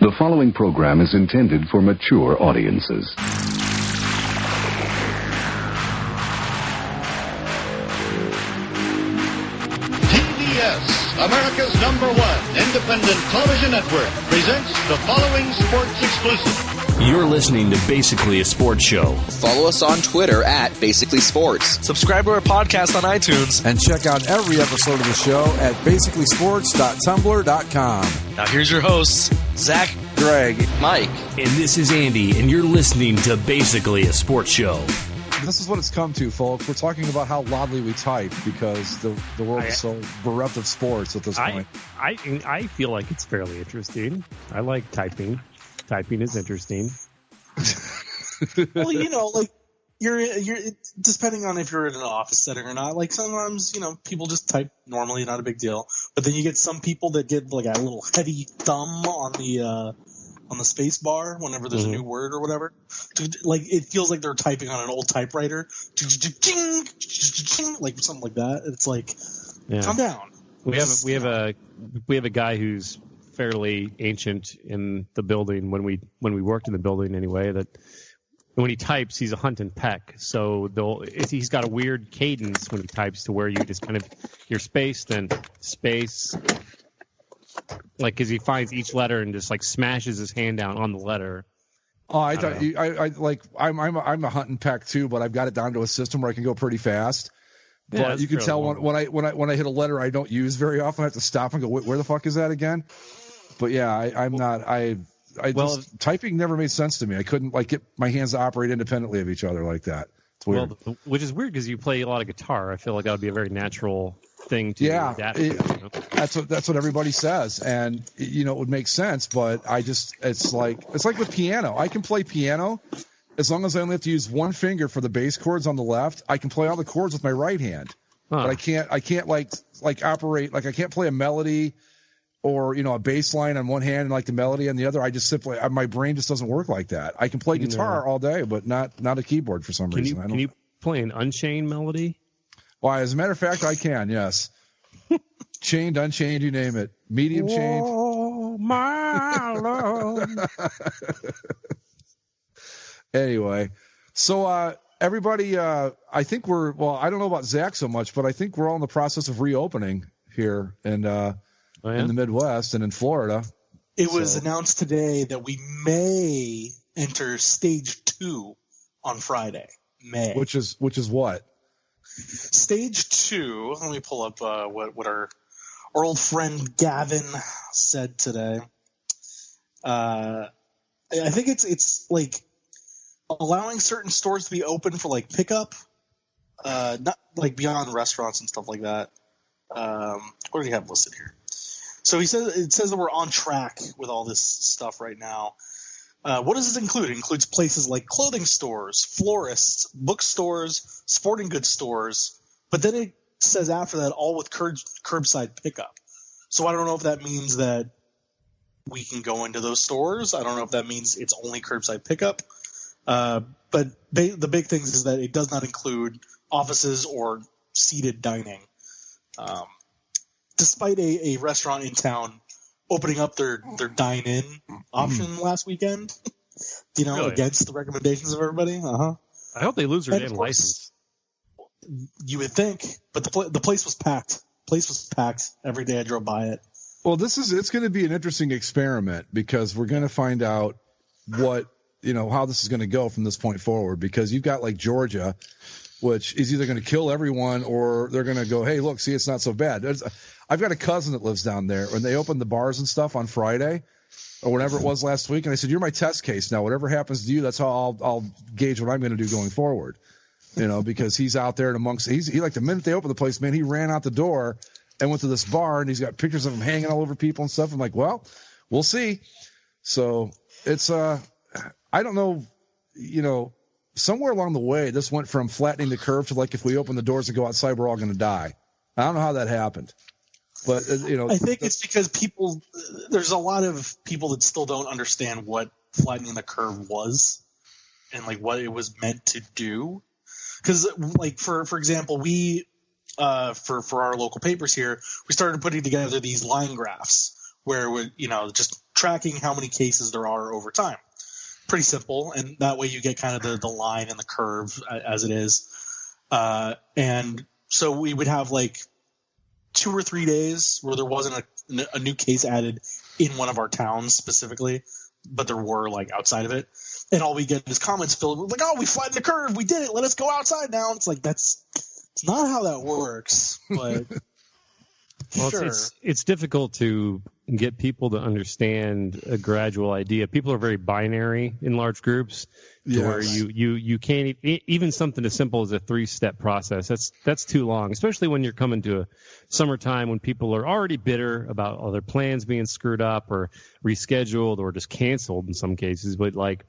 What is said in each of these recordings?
The following program is intended for mature audiences. TBS, America's #1 independent television network, presents the following sports exclusive. You're listening to Basically a Sports Show. Follow us on Twitter at Basically Sports. Subscribe to our podcast on iTunes. And check out every episode of the show at basicallysports.tumblr.com. Now here's your hosts, Zach, Greg, Mike. And this is Andy, and you're listening to Basically a Sports Show. This is what it's come to, folks. We're talking about how loudly we type because the world is so bereft of sports at this point. I feel like it's fairly interesting. I like typing. Typing is interesting. Well, like you're depending on if you're in an office setting or not. Like sometimes, people just type normally, not a big deal. But then you get some people that get like a little heavy thumb on the space bar whenever there's a new word or whatever. Like it feels like they're typing on an old typewriter, like something like that. It's like, calm down. We have a guy who's fairly ancient in the building when we worked in the building anyway, that when he types he's a hunt and peck, so he's got a weird cadence when he types to where you just kind of hear space then space, like because he finds each letter and just like smashes his hand down on the letter. Oh, I'm a hunt and peck too, but I've got it down to a system where I can go pretty fast. Yeah, but you can tell when I hit a letter I don't use very often, I have to stop and go, where the fuck is that again? But yeah, typing never made sense to me. I couldn't get my hands to operate independently of each other like that. It's weird. Well, which is weird because you play a lot of guitar. I feel like that would be a very natural thing to adapt to. That's what everybody says, and it would make sense. But it's like with piano. I can play piano as long as I only have to use one finger for the bass chords on the left. I can play all the chords with my right hand, but I can't operate I can't play a melody or a bass line on one hand and the melody on the other. I just simply my brain just doesn't work like that. I can play guitar all day, but not a keyboard for some reason. Can you play an unchained melody? Why, as a matter of fact, I can. Yes, chained, unchained, you name it. Medium chained. Oh my love. Anyway, so everybody, I think I don't know about Zach so much, but I think we're all in the process of reopening here in the Midwest and in Florida. It was announced today that we may enter stage 2 on Friday. May. Which is what? Stage 2. Let me pull up what our old friend Gavin said today. I think it's like allowing certain stores to be open for pickup, not beyond restaurants and stuff like that. What do we have listed here? So it says that we're on track with all this stuff right now. What does this include? It includes places like clothing stores, florists, bookstores, sporting goods stores. But then it says after that, all with curbside pickup. So I don't know if that means that we can go into those stores. I don't know if that means it's only curbside pickup. But the big thing is that it does not include offices or seated dining. Despite a restaurant in town opening up their dine-in option last weekend, really? Against the recommendations of everybody. I hope they lose their damn license. You would think, but the place was packed. Every day I drove by it. Well, it's going to be an interesting experiment because we're going to find out what how this is going to go from this point forward, because you've got Georgia, which is either going to kill everyone or they're going to go, hey, look, see, it's not so bad. I've got a cousin that lives down there, and they opened the bars and stuff on Friday or whenever it was last week, and I said, you're my test case now. Whatever happens to you, that's how I'll gauge what I'm going to do going forward, because he's out there and amongst – he the minute they opened the place, man, he ran out the door and went to this bar, and he's got pictures of him hanging all over people and stuff. I'm like, well, we'll see. So it's I don't know, somewhere along the way, this went from flattening the curve to if we open the doors and go outside, we're all going to die. I don't know how that happened. But, I think it's because there's a lot of people that still don't understand what flattening the curve was and what it was meant to do. Because for example, we, for our local papers here, we started putting together these line graphs where we, just tracking how many cases there are over time. Pretty simple, and that way you get kind of the line and the curve as it is. And so we would have like 2 or 3 days where there wasn't a new case added in one of our towns specifically, but there were like outside of it. And all we get is comments filled with like, "Oh, we flattened the curve. We did it. Let us go outside now." And it's like, it's not how that works, but well, sure. It's difficult to get people to understand a gradual idea. People are very binary in large groups, where you can't even something as simple as a 3-step process. That's too long, especially when you're coming to a summertime when people are already bitter about all their plans being screwed up or rescheduled or just canceled in some cases. But like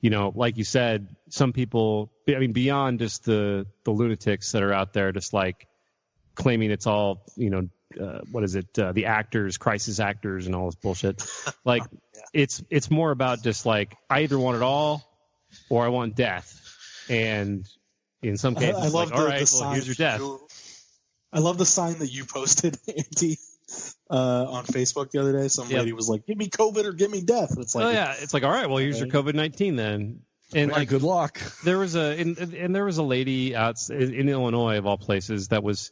you said, some people, I mean, beyond just the lunatics that are out there just like claiming it's all, what is it? The actors, crisis actors, and all this bullshit. Like, it's more about just like I either want it all or I want death. And in some cases, I love all right, well, here's your death. I love the sign that you posted, Andy, on Facebook the other day. Some lady was like, "Give me COVID or give me death." It's like, it's like, all right, well, here's your COVID-19 then. And like, good luck. There was a lady out in Illinois of all places that was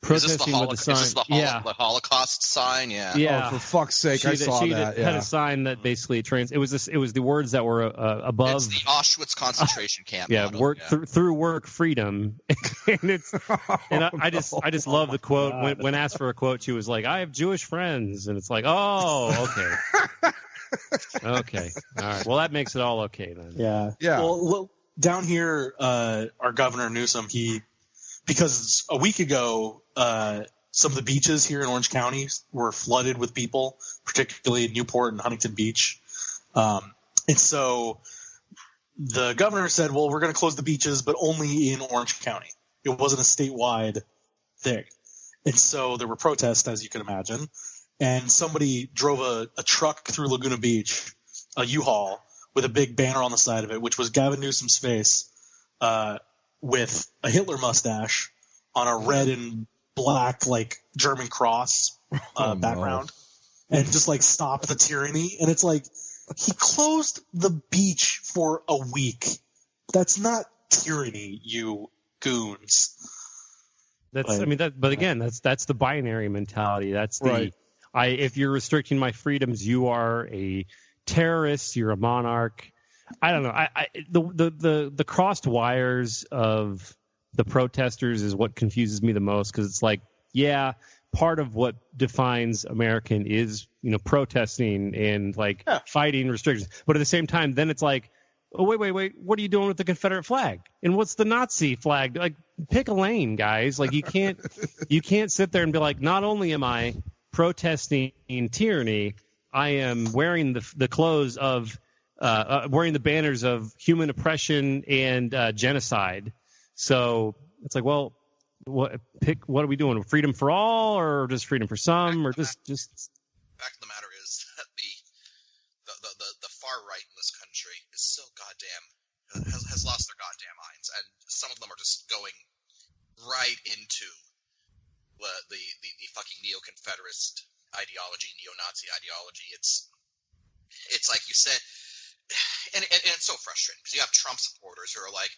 protesting with the sign. Is this the Holocaust sign? Yeah. Oh, for fuck's sake, I saw that. She had a sign that basically it was the words that were above. It's the Auschwitz concentration camp. Through work freedom. And I just love the quote. When asked for a quote, she was like, "I have Jewish friends," and it's like, oh, okay. Okay, all right. Well, that makes it all okay then. Yeah. Well, down here, our governor Newsom, because a week ago, some of the beaches here in Orange County were flooded with people, particularly in Newport and Huntington Beach. And so the governor said, well, we're going to close the beaches, but only in Orange County. It wasn't a statewide thing. And so there were protests, as you can imagine. And somebody drove a truck through Laguna Beach, a U-Haul, with a big banner on the side of it, which was Gavin Newsom's face, with a Hitler mustache on a red and black, like, German cross background. And just, like, stop the tyranny. And it's like, he closed the beach for a week. That's not tyranny, you goons. But again, that's the binary mentality. That's the right. If you're restricting my freedoms, you are a terrorist. You're a monarch. I don't know. The crossed wires of the protesters is what confuses me the most, because it's like, part of what defines American is protesting and fighting restrictions, but at the same time, then it's like, oh wait, what are you doing with the Confederate flag? And what's the Nazi flag? Like, pick a lane, guys. Like, you can't sit there and be like, not only am I protesting tyranny, I am wearing the clothes of wearing the banners of human oppression and genocide. So it's like, well, what are we doing? Freedom for all, or just freedom for some, or just? Fact of the matter is that the far right in this country is so has lost their goddamn minds, and some of them are just going right into the fucking neo-Confederalist ideology, neo-Nazi ideology. It's like you said, and it's so frustrating because you have Trump supporters who are like,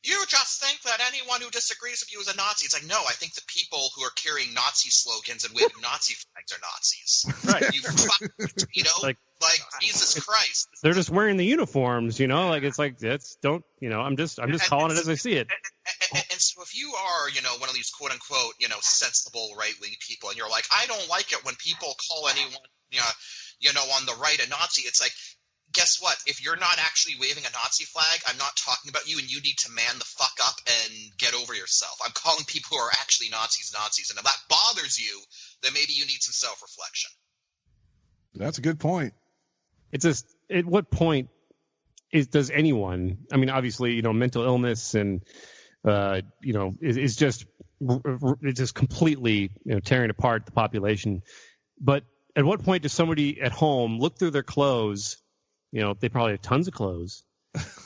you just think that anyone who disagrees with you is a Nazi. It's like, no, I think the people who are carrying Nazi slogans and waving Nazi flags are Nazis. Right. Like Jesus Christ. They're just wearing the uniforms, like it's like, I'm just calling it as I see it. And so if you are, one of these quote unquote, sensible right wing people, and you're like, I don't like it when people call anyone, on the right a Nazi. It's like, guess what? If you're not actually waving a Nazi flag, I'm not talking about you, and you need to man the fuck up and get over yourself. I'm calling people who are actually Nazis, and if that bothers you, then maybe you need some self-reflection. That's a good point. It's just, at what point does anyone, I mean, obviously, mental illness and, is just completely, tearing apart the population. But at what point does somebody at home look through their clothes? They probably have tons of clothes,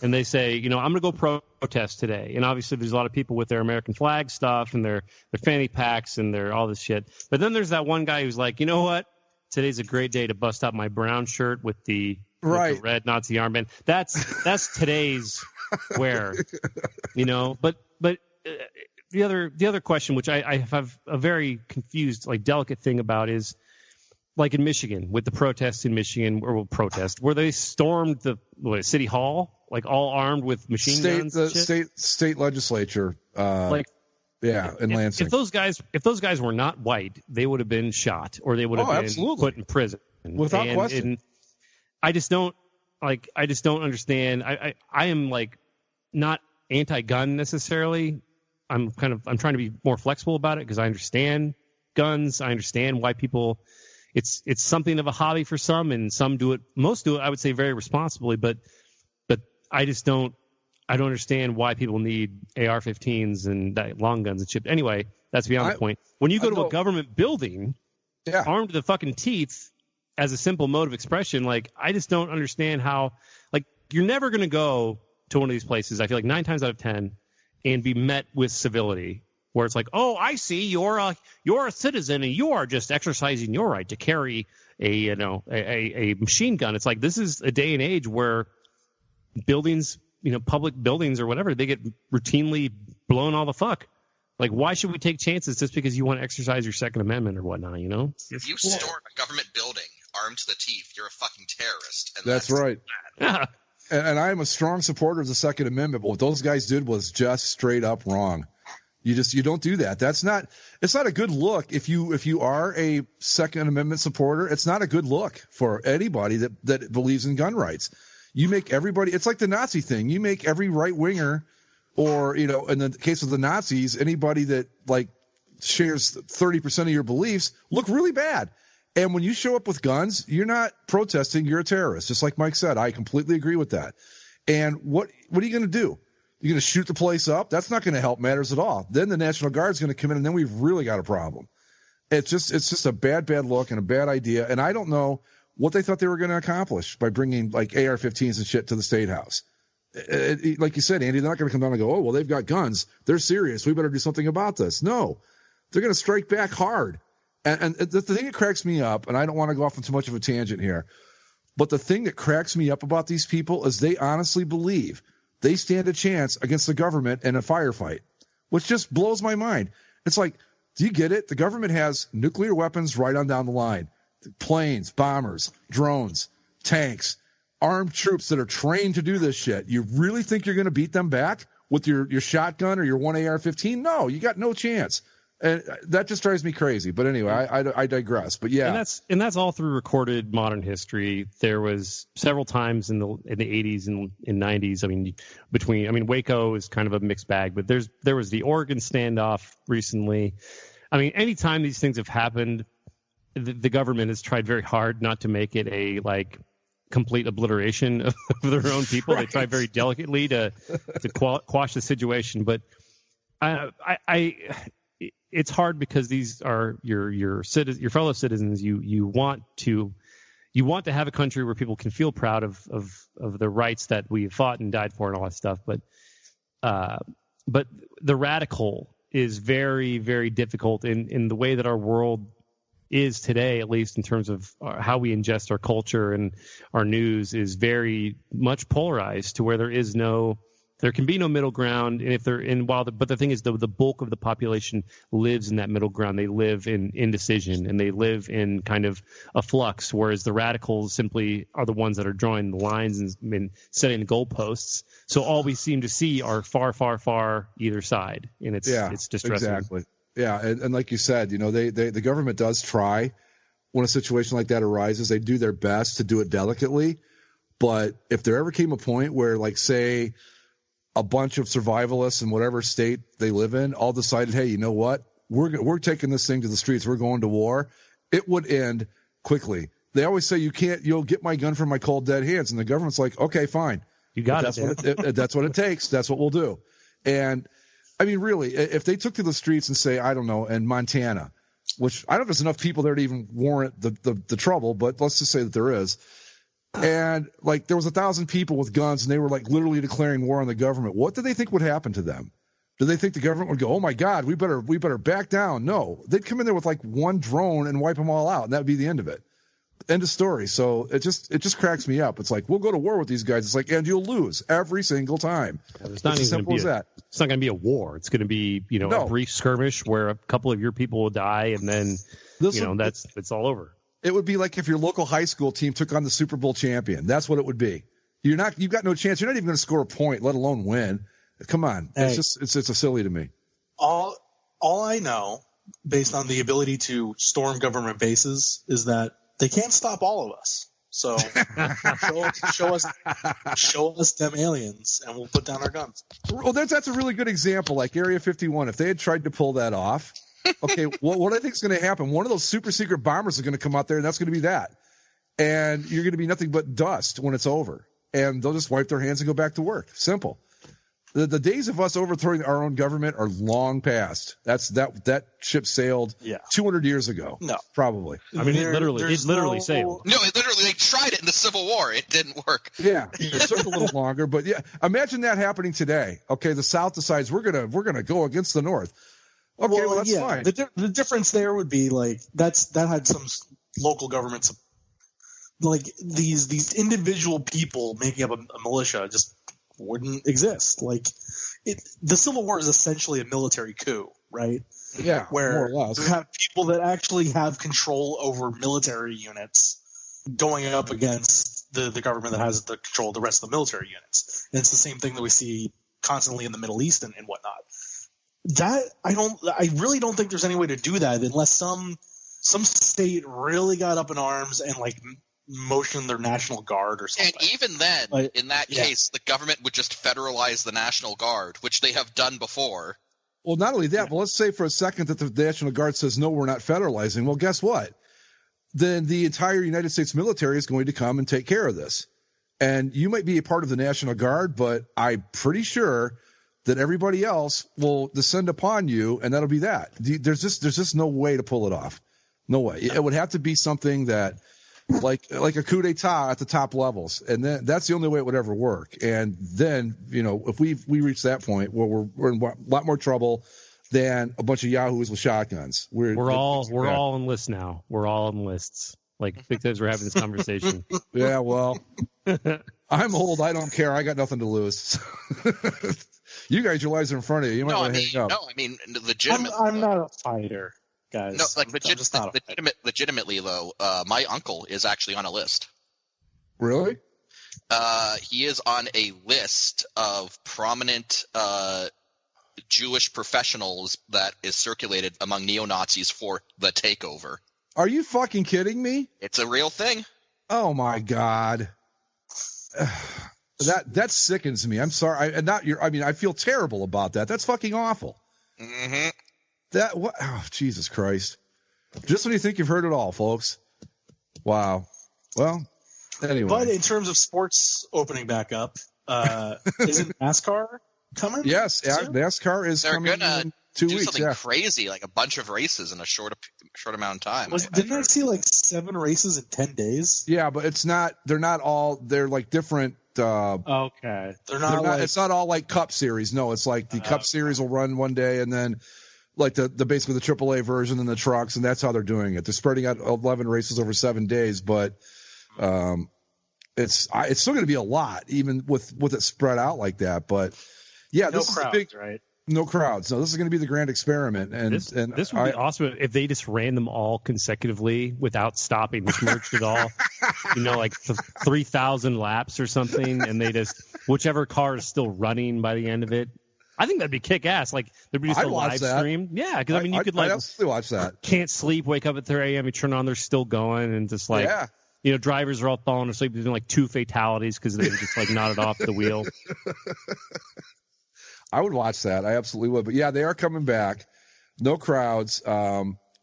and they say, I'm going to go protest today. And obviously there's a lot of people with their American flag stuff and their fanny packs and their all this shit. But then there's that one guy who's like, you know what? today's a great day to bust out my brown shirt with the red Nazi armband. That's today's wear, But the other question, which I have a very confused, like, delicate thing about, is like in Michigan with the protests in Michigan, where they stormed the city hall, like all armed with machine guns. The state legislature, in Lansing. If those guys were not white, they would have been shot or they would have been put in prison without question. And I just don't understand. I am like not anti-gun necessarily. I'm trying to be more flexible about it because I understand guns. I understand why people. It's something of a hobby for some, and some do it. Most do it, I would say, very responsibly. But I just don't. I don't understand why people need AR-15s and long guns and shit. Anyway, that's beyond the point. When you go to a government building, armed to the fucking teeth, as a simple mode of expression, like, I just don't understand how. Like, you're never going to go to one of these places, I feel like 9 times out of 10, and be met with civility, where it's like, oh, I see, you're a citizen and you are just exercising your right to carry a machine gun. It's like, this is a day and age where buildings, public buildings or whatever, they get routinely blown all the fuck. Like, why should we take chances just because you want to exercise your Second Amendment or whatnot, If you storm a government building armed to the teeth, you're a fucking terrorist. And that's right. Yeah. And I am a strong supporter of the Second Amendment, but what those guys did was just straight up wrong. You don't do that. It's not a good look. If you are a Second Amendment supporter, it's not a good look for anybody that believes in gun rights. You make everybody, it's like the Nazi thing. You make every right winger, or, in the case of the Nazis, anybody that like shares 30% of your beliefs, look really bad. And when you show up with guns, you're not protesting, you're a terrorist. Just like Mike said, I completely agree with that. And what are you going to do? You're going to shoot the place up? That's not going to help matters at all. Then the National Guard's going to come in, and then we've really got a problem. It's just a bad look and a bad idea. And I don't know what they thought they were going to accomplish by bringing like AR-15s and shit to the State House. Like you said, Andy, they're not going to come down and go, oh, well, they've got guns. They're serious. We better do something about this. No, they're going to strike back hard. And the thing that cracks me up, and I don't want to go off on too much of a tangent here, but the thing that cracks me up about these people is they honestly believe they stand a chance against the government in a firefight, which just blows my mind. It's like, do you get it? The government has nuclear weapons right on down the line. Planes, bombers, drones, tanks, armed troops that are trained to do this shit. You really think you're going to beat them back with your shotgun or your one AR-15? No, you got no chance. And that just drives me crazy. But anyway, I digress. But yeah, and that's all through recorded modern history. There was several times in the 80s and in 90s. I mean, Waco is kind of a mixed bag, but there was the Oregon standoff recently. I mean, anytime these things have happened, the government has tried very hard not to make it a like complete obliteration of their own people. Right. They try very delicately to quash the situation, but it's hard because these are your fellow citizens. You want to have a country where people can feel proud of the rights that we fought and died for and all that stuff. But the radical is very, very difficult in the way that our world is today, at least in terms of how we ingest our culture and our news, is very much polarized to where there can be no middle ground. And but the thing is, the bulk of the population lives in that middle ground. They live in indecision and they live in kind of a flux, whereas the radicals simply are the ones that are drawing the lines and setting the goalposts. So all we seem to see are far, far, far either side, and it's distressing. Exactly. Yeah, and like you said, the government does try when a situation like that arises. They do their best to do it delicately, but if there ever came a point where, like, say, a bunch of survivalists in whatever state they live in all decided, hey, you know what? We're taking this thing to the streets. We're going to war. It would end quickly. They always say you'll get my gun from my cold dead hands. And the government's like, okay, fine. You got it. That's what it takes. That's what we'll do. And I mean, really, if they took to the streets and say, I don't know, in Montana, which I don't know if there's enough people there to even warrant the trouble, but let's just say that there is. And like there was 1,000 people with guns and they were like literally declaring war on the government. What do they think would happen to them? Do they think the government would go, oh my God, we better back down? No, they'd come in there with like one drone and wipe them all out, and that would be the end of it. End of story. So it just cracks me up. It's like, we'll go to war with these guys. It's like, and you'll lose every single time. It's not as simple as that. It's not going to be a war. It's going to be, a brief skirmish where a couple of your people will die, and then, it's all over. It would be like if your local high school team took on the Super Bowl champion. That's what it would be. You've got no chance. You're not even going to score a point, let alone win. Come on. Hey, it's a silly to me. All I know, based on the ability to storm government bases, is that they can't stop all of us. So show us them aliens, and we'll put down our guns. Well, that's a really good example, like Area 51. If they had tried to pull that off, okay, what I think is going to happen, one of those super secret bombers is going to come out there, and that's going to be that. And you're going to be nothing but dust when it's over. And they'll just wipe their hands and go back to work. Simple. The days of us overthrowing our own government are long past. That ship sailed 200 years ago. No, probably. I mean, it literally sailed. No, they tried it in the Civil War. It didn't work. Yeah, it took a little longer, but yeah, imagine that happening today. Okay, the South decides we're gonna go against the North. Okay, well that's fine. The difference there would be like that had some local governments, like these individual people making up a militia just wouldn't exist. Like the Civil War is essentially a military coup, right? Yeah, where more or less. you have people that actually have control over military units going up against the government that has the control of the rest of the military units. And it's the same thing that we see constantly in the Middle East and whatnot. That I really don't think there's any way to do that unless some state really got up in arms and like motioned their National Guard or something. And even then, in that case, the government would just federalize the National Guard, which they have done before. Well, not only that, but let's say for a second that the National Guard says, no, we're not federalizing. Well, guess what? Then the entire United States military is going to come and take care of this. And you might be a part of the National Guard, but I'm pretty sure that everybody else will descend upon you, and that'll be that. There's just no way to pull it off. No way. It would have to be something that like a coup d'etat at the top levels, and then that's the only way it would ever work. And then, if we reach that point, well, we're in a lot more trouble than a bunch of yahoos with shotguns. We're all in lists now. We're all in lists. Like because we're having this conversation. Yeah, well, I'm old. I don't care. I got nothing to lose. You guys, your lives are in front of you. You might want to hang up. No, I mean, legitimately. I'm not a fighter, guys. No, like legitimately though, my uncle is actually on a list. Really? He is on a list of prominent Jewish professionals that is circulated among neo-Nazis for the takeover. Are you fucking kidding me? It's a real thing. Oh my God. That sickens me. I'm sorry. I feel terrible about that. That's fucking awful. Mm-hmm. Oh, Jesus Christ. Just when you think you've heard it all, folks. Wow. Well, anyway. But in terms of sports opening back up, isn't NASCAR coming? Yes, NASCAR is coming in 2 weeks. Something crazy, like a bunch of races in a short amount of time. Didn't I see like 7 races in 10 days? Yeah, but they're not all, they're like different. Okay. They're not it's not all like Cup Series. No, it's like the Cup Series will run one day, and then like the basically the AAA version and the trucks, and that's how they're doing it. They're spreading out 11 races over 7 days, but it's still going to be a lot, even with it spread out like that. But yeah, no crowds, right? No crowds. So this is going to be the grand experiment, and this would be awesome if they just ran them all consecutively without stopping, just merged it all, like 3,000 laps or something, and they just whichever car is still running by the end of it. I think that'd be kick ass. Like there'd be just a live stream. Yeah, because you could like absolutely watch that. Can't sleep, wake up at 3 a.m. You turn on, they're still going, and just like drivers are all falling asleep. There's been like 2 fatalities because they just like nodded off the wheel. I would watch that. I absolutely would. But yeah, they are coming back. No crowds.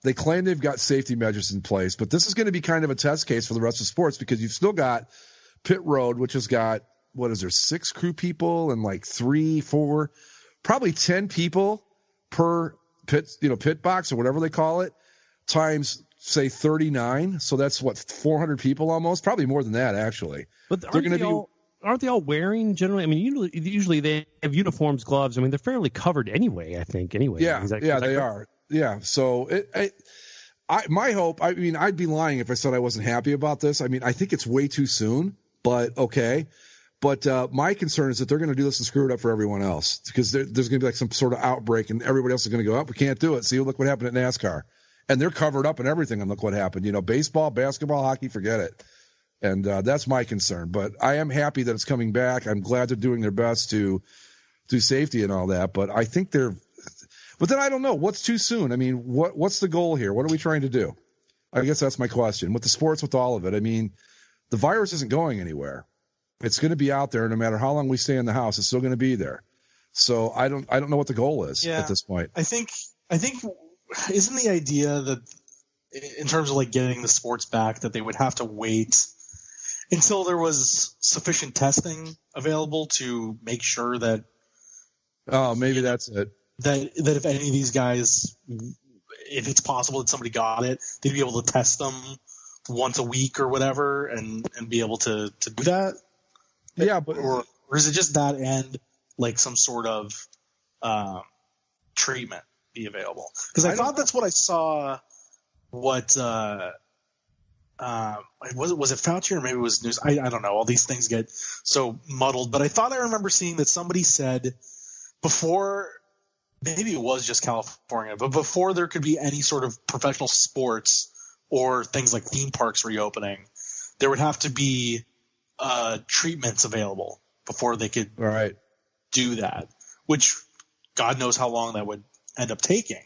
They claim they've got safety measures in place, but this is going to be kind of a test case for the rest of sports because you've still got pit road, which has got, 6 crew people and like 3, 4, probably 10 people per pit, pit box or whatever they call it, times say 39. So that's 400 people almost, probably more than that actually. But aren't they all wearing generally? I mean, usually they have uniforms, gloves. I mean, they're fairly covered anyway, I think. Anyway. Yeah, they are. Yeah. So my hope, I mean, I'd be lying if I said I wasn't happy about this. I mean, I think it's way too soon, but okay. But my concern is that they're going to do this and screw it up for everyone else, because there's going to be like some sort of outbreak and everybody else is going to go, oh, we can't do it. See, look what happened at NASCAR. And they're covered up and everything, and look what happened. You know, baseball, basketball, hockey, forget it. And that's my concern. But I am happy that it's coming back. I'm glad they're doing their best to do safety and all that. But I think they're – but then I don't know. What's too soon? I mean, what's the goal here? What are we trying to do? I guess that's my question. With the sports, with all of it, I mean, the virus isn't going anywhere. It's going to be out there. No matter how long we stay in the house, it's still going to be there. So I don't know what the goal is at this point. I think isn't the idea that in terms of like getting the sports back, that they would have to wait until there was sufficient testing available to make sure that maybe that's it. That if any of these guys, if it's possible that somebody got it, they'd be able to test them once a week or whatever and be able to do that. Yeah, but or is it just that and like some sort of treatment be available? Because I thought that's what I saw. What was it Fauci or maybe it was news? I don't know. All these things get so muddled. But I thought I remember seeing that somebody said before, maybe it was just California, but before there could be any sort of professional sports or things like theme parks reopening, there would have to be treatments available before they could do that, which God knows how long that would end up taking.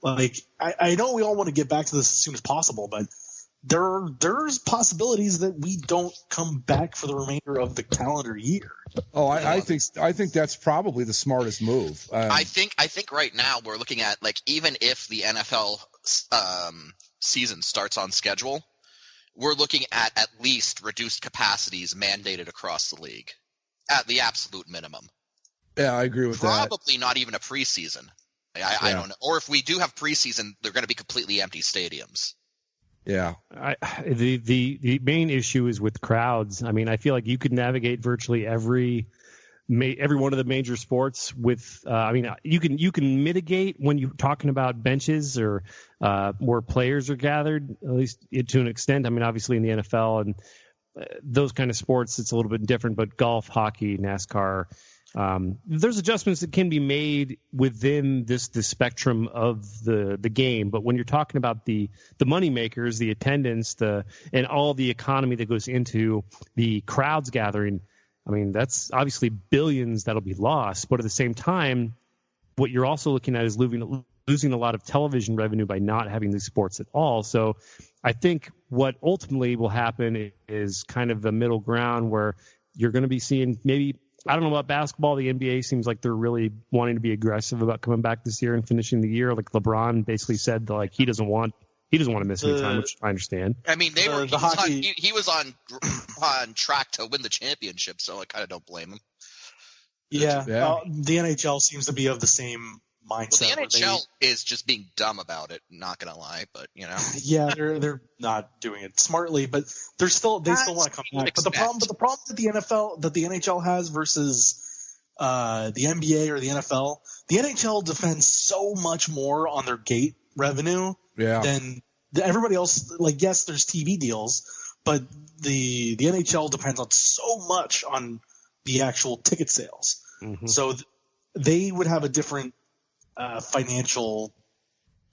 Like, I know we all want to get back to this as soon as possible, but there's possibilities that we don't come back for the remainder of the calendar year. Oh, I think that's probably the smartest move. I think right now we're looking at, like, even if the NFL season starts on schedule, we're looking at least reduced capacities mandated across the league at the absolute minimum. Yeah, I agree with that. Probably not even a preseason. I don't know. Or if we do have preseason, they're going to be completely empty stadiums. Yeah. The main issue is with crowds. I mean, I feel like you could navigate virtually every one of the major sports with. You can mitigate when you're talking about benches or where players are gathered, at least to an extent. I mean, obviously in the NFL and those kind of sports, it's a little bit different. But golf, hockey, NASCAR. There's adjustments that can be made within the spectrum of the game, but when you're talking about the money makers, the attendance, and all the economy that goes into the crowds gathering, I mean, that's obviously billions that'll be lost. But at the same time, what you're also looking at is losing a lot of television revenue by not having these sports at all. So I think what ultimately will happen is kind of the middle ground where you're going to be seeing maybe. I don't know about basketball. The NBA seems like they're really wanting to be aggressive about coming back this year and finishing the year. Like LeBron basically said, like he doesn't want to miss any time, which I understand. I mean, he was on track to win the championship, so I kind of don't blame him. Yeah. The NHL seems to be of the same mindset. Well, the NHL is just being dumb about it. Not gonna lie, but you know. Yeah, they're not doing it smartly, but they still want to come back. But the problem that the NHL has versus the NBA or the NFL, the NHL defends so much more on their gate revenue than everybody else. Like, yes, there's TV deals, but the NHL depends on so much on the actual ticket sales. Mm-hmm. So they would have a different financial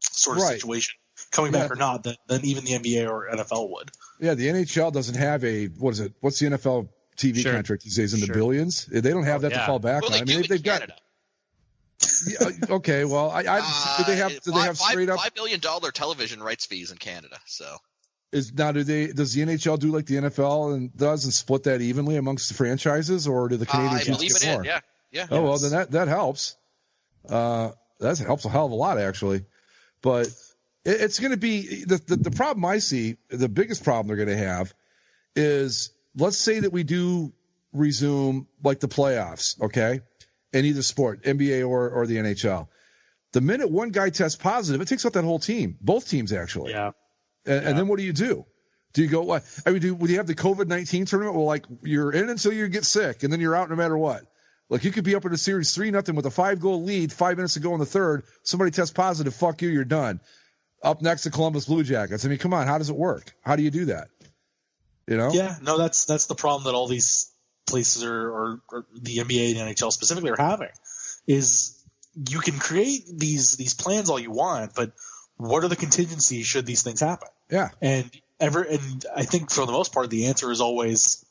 sort of situation coming back or not than even the NBA or NFL would. Yeah, the NHL doesn't have what's the NFL TV contract these days in the billions? They don't have that to fall back on. I mean, they've got. Yeah, okay, well, do they have straight up $5 billion television rights fees in Canada? So does the NHL do like the NFL and split that evenly amongst the franchises, or do the Canadian teams get more? Yeah. Oh well, then that helps. That helps a hell of a lot, actually. But it's going to be the problem I see, the biggest problem they're going to have is, let's say that we do resume like the playoffs, okay, in either sport, NBA or the NHL. The minute one guy tests positive, it takes out that whole team, both teams actually. Yeah. And then what do you do? Do you go what? I mean, would you have the COVID-19 tournament? Well, like you're in until you get sick, and then you're out no matter what. Like, you could be up in a series 3-0 with a 5-goal lead, 5 minutes to go in the third. Somebody tests positive, fuck you, you're done. up next to Columbus Blue Jackets. I mean, come on, how does it work? How do you do that? You know? Yeah, no, that's the problem that all these places or the NBA and NHL specifically are having is you can create these plans all you want, but what are the contingencies should these things happen? Yeah. And I think for the most part the answer is always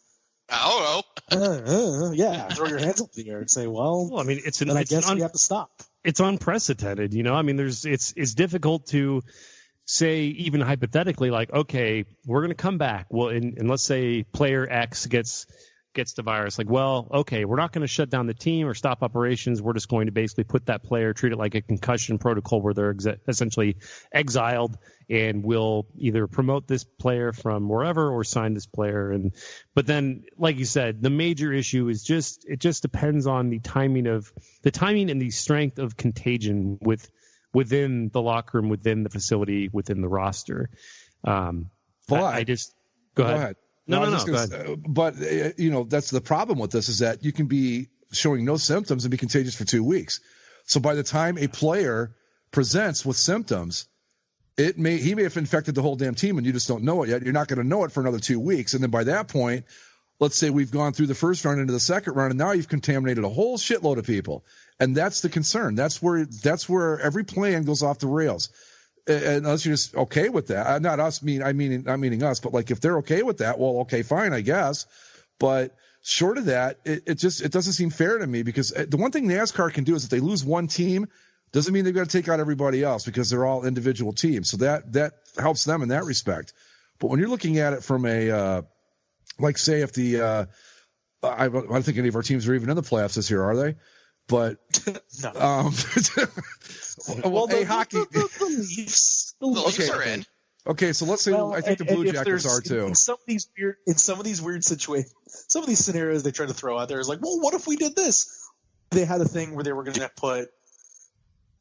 I don't know. Yeah, throw your hands up in the air and say, well, I mean, I guess we have to stop. It's unprecedented, you know. I mean, it's difficult to say, even hypothetically, like, okay, we're going to come back. Well, and let's say player X gets the virus. Like, well, okay, we're not going to shut down the team or stop operations. We're just going to basically put that player, treat it like a concussion protocol where they're essentially exiled, and we'll either promote this player from wherever or sign this player. But then, like you said, the major issue is it just depends on the timing and the strength of contagion within the locker room, within the facility, within the roster. Go ahead. No. Go ahead. But that's the problem with this, is that you can be showing no symptoms and be contagious for 2 weeks. So by the time a player presents with symptoms, he may have infected the whole damn team and you just don't know it yet. You're not going to know it for another 2 weeks. And then by that point, let's say we've gone through the first round into the second round, and now you've contaminated a whole shitload of people. And that's the concern. That's where every plan goes off the rails. Unless you're just okay with that. Not us, I'm meaning us, but like if they're okay with that, well, okay, fine, I guess. But short of that, it doesn't seem fair to me, because the one thing NASCAR can do is if they lose one team, doesn't mean they've got to take out everybody else, because they're all individual teams. So that helps them in that respect. But when you're looking at it from a like, say, if I don't think any of our teams are even in the playoffs this year, are they? But no. Well, hockey. The Leafs are in. Okay, so let's say I think the Blue Jackets are too. In some of these weird situations, some of these scenarios they try to throw out there is like, well, what if we did this? They had a thing where they were going to put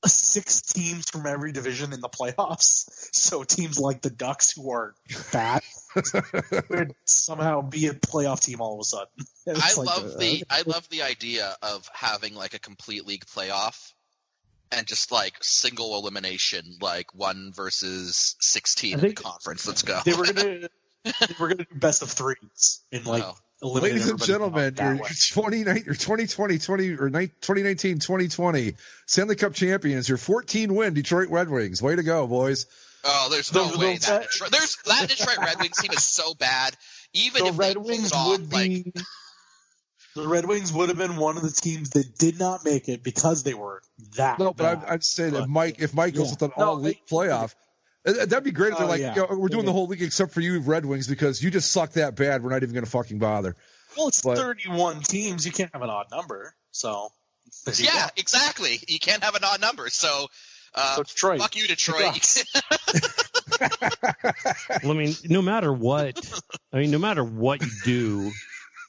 6 teams from every division in the playoffs. So teams like the Ducks, who are bad, would somehow be a playoff team all of a sudden. I love the idea of having like a complete league playoff and just like single elimination, like 1 versus 16 in the conference. Let's go. They were gonna do best of 3s in like. Ladies and gentlemen, your 2019-2020 Stanley Cup champions, your 14-win Detroit Red Wings. Way to go, boys. Oh, there's no way that Detroit Red Wings team is so bad. Even if they pulled it off, the Red Wings would have been one of the teams that did not make it because they were that. No, but I'd say that if Mike goes with an all-league playoff, that'd be great if they're like, we're doing the whole league except for you, Red Wings, because you just suck that bad. We're not even going to fucking bother. Well, it's 31 teams. You can't have an odd number. So yeah, exactly. You can't have an odd number. So Detroit. Fuck you, Detroit. Well, I mean, no matter what you do,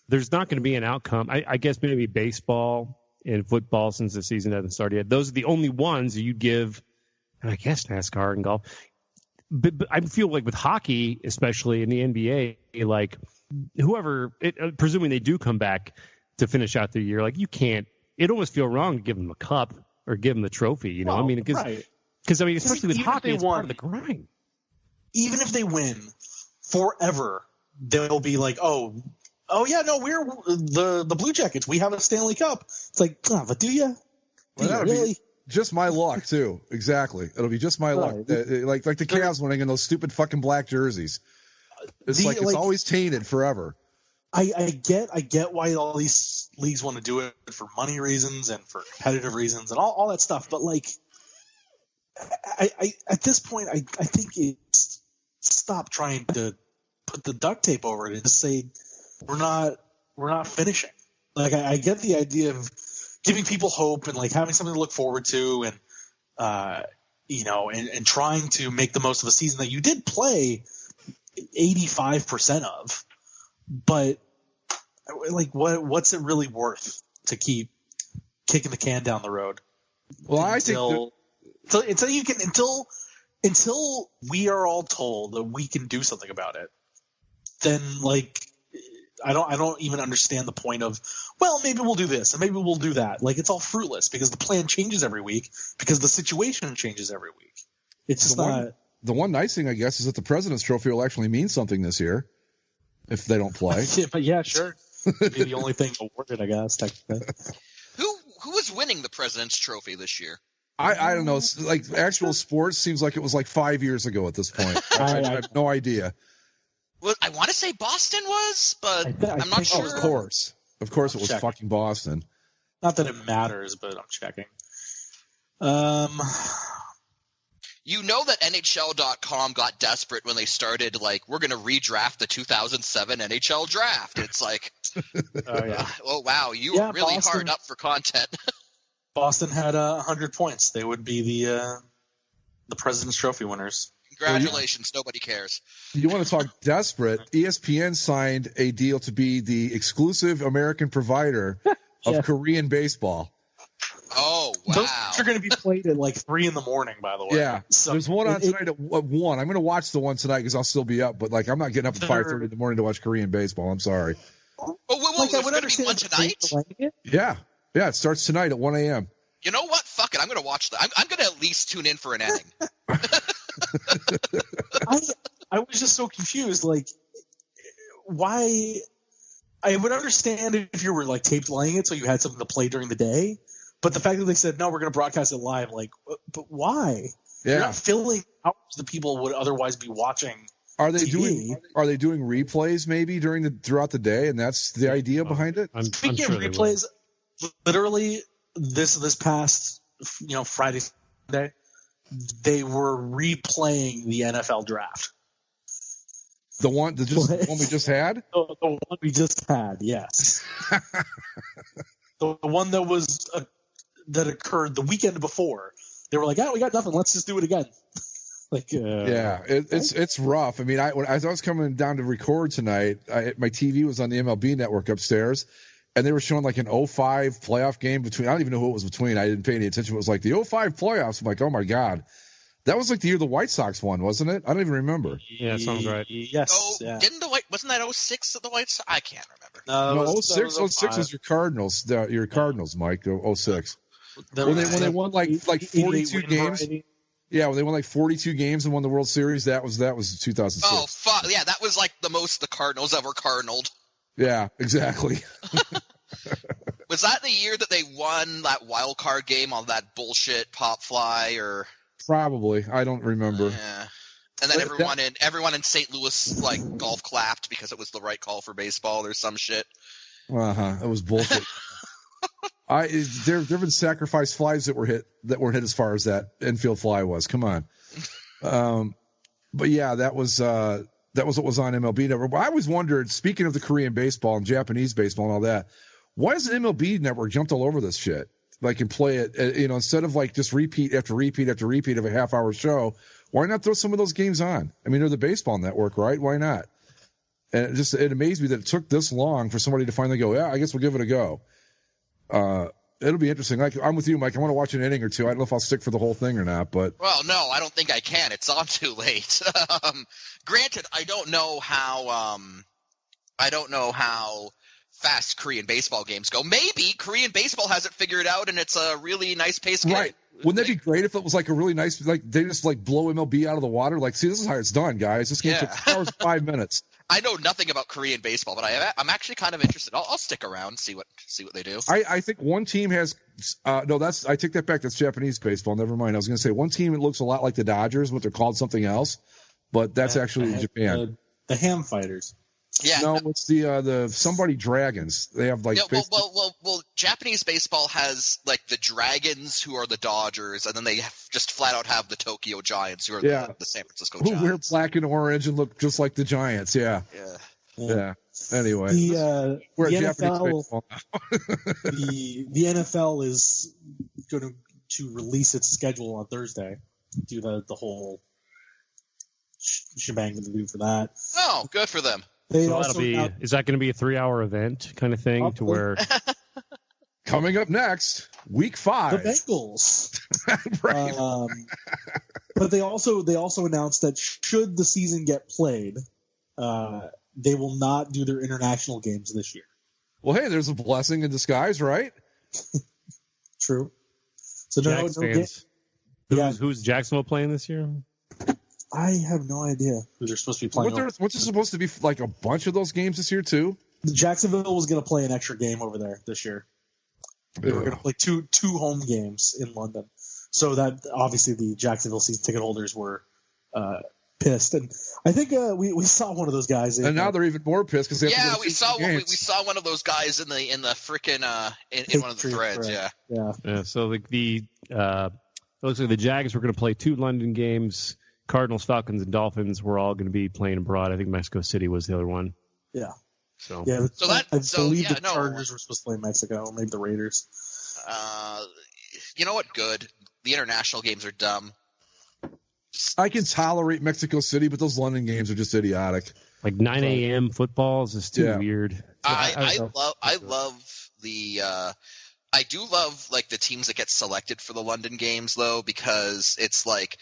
there's not going to be an outcome. I guess maybe baseball and football, since the season hasn't started yet. Those are the only ones you give, and I guess NASCAR and golf. But I feel like with hockey, especially in the NBA, like whoever, presuming they do come back to finish out the year, like you can't. It almost feel wrong to give them a cup or give them the trophy. You know, well, I mean, because I mean, especially with hockey, it's part of the grind. Even if they win forever, they'll be like, oh yeah, no, we're the Blue Jackets. We have a Stanley Cup. It's like, but do you? Really? Just my luck too. Exactly. It'll be just my luck. Like the Cavs winning in those stupid fucking black jerseys. It's it's always tainted forever. I get why all these leagues want to do it for money reasons and for competitive reasons and all that stuff. But like, I at this point, I think it's stop trying to put the duct tape over it and just say we're not finishing. Like I get the idea of giving people hope and like having something to look forward to and and trying to make the most of a season that you did play 85% of, but like what's it really worth to keep kicking the can down the road? Well, until we are all told that we can do something about it, then like I don't even understand the point of, well, maybe we'll do this and maybe we'll do that. Like it's all fruitless because the plan changes every week because the situation changes every week. It's just not. the one nice thing, I guess, is that the President's Trophy will actually mean something this year if they don't play. But yeah, sure. It'd be the only thing awarded, I guess, technically. Who is winning the President's Trophy this year? I don't know. It's like actual sports seems like it was like 5 years ago at this point. I have no idea. Well, I want to say Boston was, but I'm not sure. Of course it was fucking Boston. Not that it matters, but I'm checking. You know that NHL.com got desperate when they started, like, we're going to redraft the 2007 NHL draft. It's like, oh, wow, you were really Boston, hard up for content. Boston had 100 points. They would be the President's Trophy winners. Congratulations. Nobody cares. You want to talk desperate? ESPN signed a deal to be the exclusive American provider of Korean baseball. Oh, wow. Those are going to be played at like 3 in the morning, by the way. Yeah. So there's one on tonight at 1. I'm going to watch the one tonight because I'll still be up, but like I'm not getting up at 5:30 in the morning to watch Korean baseball. I'm sorry. Oh, whoa, there's going to be one tonight? Yeah. Yeah, it starts tonight at 1 a.m. You know what? Fuck it. I'm going to watch that. I'm going to at least tune in for an inning. I was just so confused. Like, why? I would understand if you were like tape delaying it so you had something to play during the day. But the fact that they said, no, we're going to broadcast it live, like, but why? Yeah. You're not filling hours that people would otherwise be watching. Are they TV. doing replays maybe throughout the day, and that's the idea behind it? Speaking of replays, literally this past Friday, they were replaying the NFL draft. The one we just had? The one we just had, yes. the one that was that occurred the weekend before. They were like, we got nothing. Let's just do it again. It's rough. I mean, as I was coming down to record tonight, my TV was on the MLB network upstairs, and they were showing like an 05 playoff game between. I don't even know who it was between. I didn't pay any attention. It was like the 05 playoffs. I'm like, oh my god. That was like the year the White Sox won, wasn't it? I don't even remember. Yeah, sounds right. Yes. Oh, yeah. Wasn't that 06 at the White Sox? I can't remember. No, 06 was your Cardinals. Your Cardinals, Mike. 06. When they won like 42 games. Yeah, when they won like 42 games and won the World Series, that was 2006. Oh fuck yeah, that was like the most the Cardinals ever cardinaled. Yeah, exactly. Was that the year that they won that wild card game on that bullshit pop fly or? Probably. I don't remember. Yeah. And then everyone in St. Louis like golf clapped because it was the right call for baseball or some shit. It was bullshit. There have been sacrifice flies that weren't hit as far as that infield fly was. Come on. But yeah, that was what was on MLB Network. But I always wondered, speaking of the Korean baseball and Japanese baseball and all that, why hasn't MLB Network jumped all over this shit? Like, and play it, instead of like just repeat after repeat after repeat of a half-hour show, why not throw some of those games on? I mean, they're the baseball network, right? Why not? And it amazed me that it took this long for somebody to finally go, yeah, I guess we'll give it a go. It'll be interesting. Like, I'm with you, Mike. I want to watch an inning or two. I don't know if I'll stick for the whole thing or not, but. Well, no, I don't think I can. It's on too late. Granted, I don't know how fast Korean baseball games go. Maybe Korean baseball has it figured out and it's a really nice pace game. Right. Wouldn't that be great if it was like a really nice, like they just like blow MLB out of the water? Like, see, this is how it's done, guys. This game took 2 hours and 5 minutes. I know nothing about Korean baseball, but I'm actually kind of interested. I'll stick around and see what they do. I think one team has I take that back. That's Japanese baseball. Never mind. I was going to say one team that looks a lot like the Dodgers, but they're called something else. But that's actually in Japan. The Ham Fighters. Yeah. No, it's the somebody Dragons. They have like. Yeah, well, Japanese baseball has like the Dragons, who are the Dodgers, and then they just flat out have the Tokyo Giants, who are the San Francisco Giants. Who wear black and orange and look just like the Giants. Yeah. Yeah. Anyway, the NFL. the NFL is going to release its schedule on Thursday. Do the whole shebang that they do for that. Oh, good for them. Is that going to be a 3-hour event kind of thing to where? Coming up next, week 5. The Bengals. Right. But they also announced that should the season get played, they will not do their international games this year. Well, hey, there's a blessing in disguise, right? True. So no games. Who's Jacksonville playing this year? I have no idea who they're supposed to be playing. What's there supposed to be like a bunch of those games this year too? Jacksonville was going to play an extra game over there this year. They were going to play two home games in London. So that obviously the Jacksonville season ticket holders were pissed, and I think we saw one of those guys. And now they're even more pissed because we saw one of those guys in the frickin' in one of the threads. Yeah. So the looks like the Jags were going to play 2 London games. Cardinals, Falcons, and Dolphins were all going to be playing abroad. I think Mexico City was the other one. Yeah. So I believe the no. Chargers were supposed to play in Mexico, maybe the Raiders. You know what? Good. The international games are dumb. I can tolerate Mexico City, but those London games are just idiotic. Like 9 a.m. football is just too weird. I do love like the teams that get selected for the London games though, because it's like,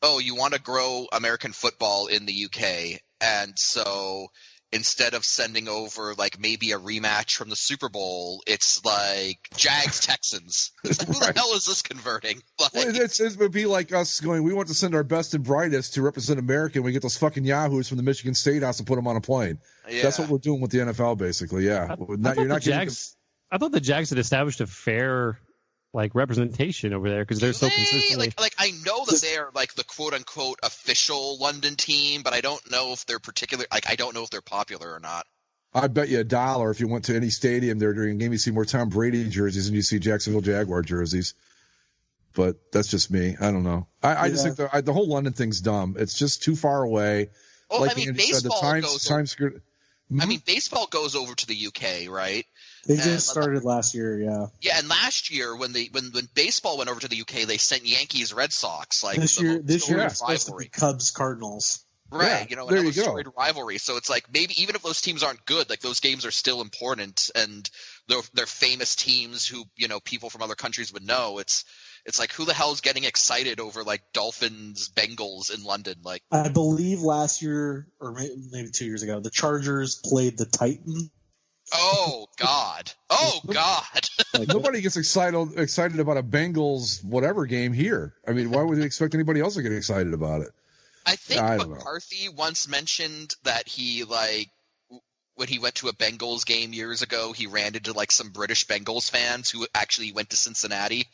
oh, you want to grow American football in the UK, and so instead of sending over like maybe a rematch from the Super Bowl, it's like Jags Texans. It's like, who the hell is this converting? Like, well, it would be like us going, we want to send our best and brightest to represent America, and we get those fucking yahoos from the Michigan State House and put them on a plane. Yeah. That's what we're doing with the NFL, basically. Yeah, I thought the Jags had established a fair like representation over there because they're so consistently. Like I know that they're like the quote unquote official London team, but I don't know if they're particular. Like I don't know if they're popular or not. I bet you $1 if you went to any stadium there during a game, you see more Tom Brady jerseys than you see Jacksonville Jaguar jerseys. But that's just me. I don't know. I just think the whole London thing's dumb. It's just too far away. Well, like I mean, baseball goes over to the UK, right? They just started last year, yeah. Yeah, and last year when baseball went over to the UK, they sent Yankees Red Sox. Like this year it's supposed to be Cubs Cardinals. Right, yeah, another storied rivalry. So it's like maybe even if those teams aren't good, like those games are still important, and they're famous teams who people from other countries would know. It's like who the hell is getting excited over like Dolphins Bengals in London? Like I believe last year or maybe 2 years ago, the Chargers played the Titans. Oh God! Oh God! Like, nobody gets excited about a Bengals whatever game here. I mean, why would they expect anybody else to get excited about it? I think McCarthy once mentioned that he when he went to a Bengals game years ago, he ran into like some British Bengals fans who actually went to Cincinnati.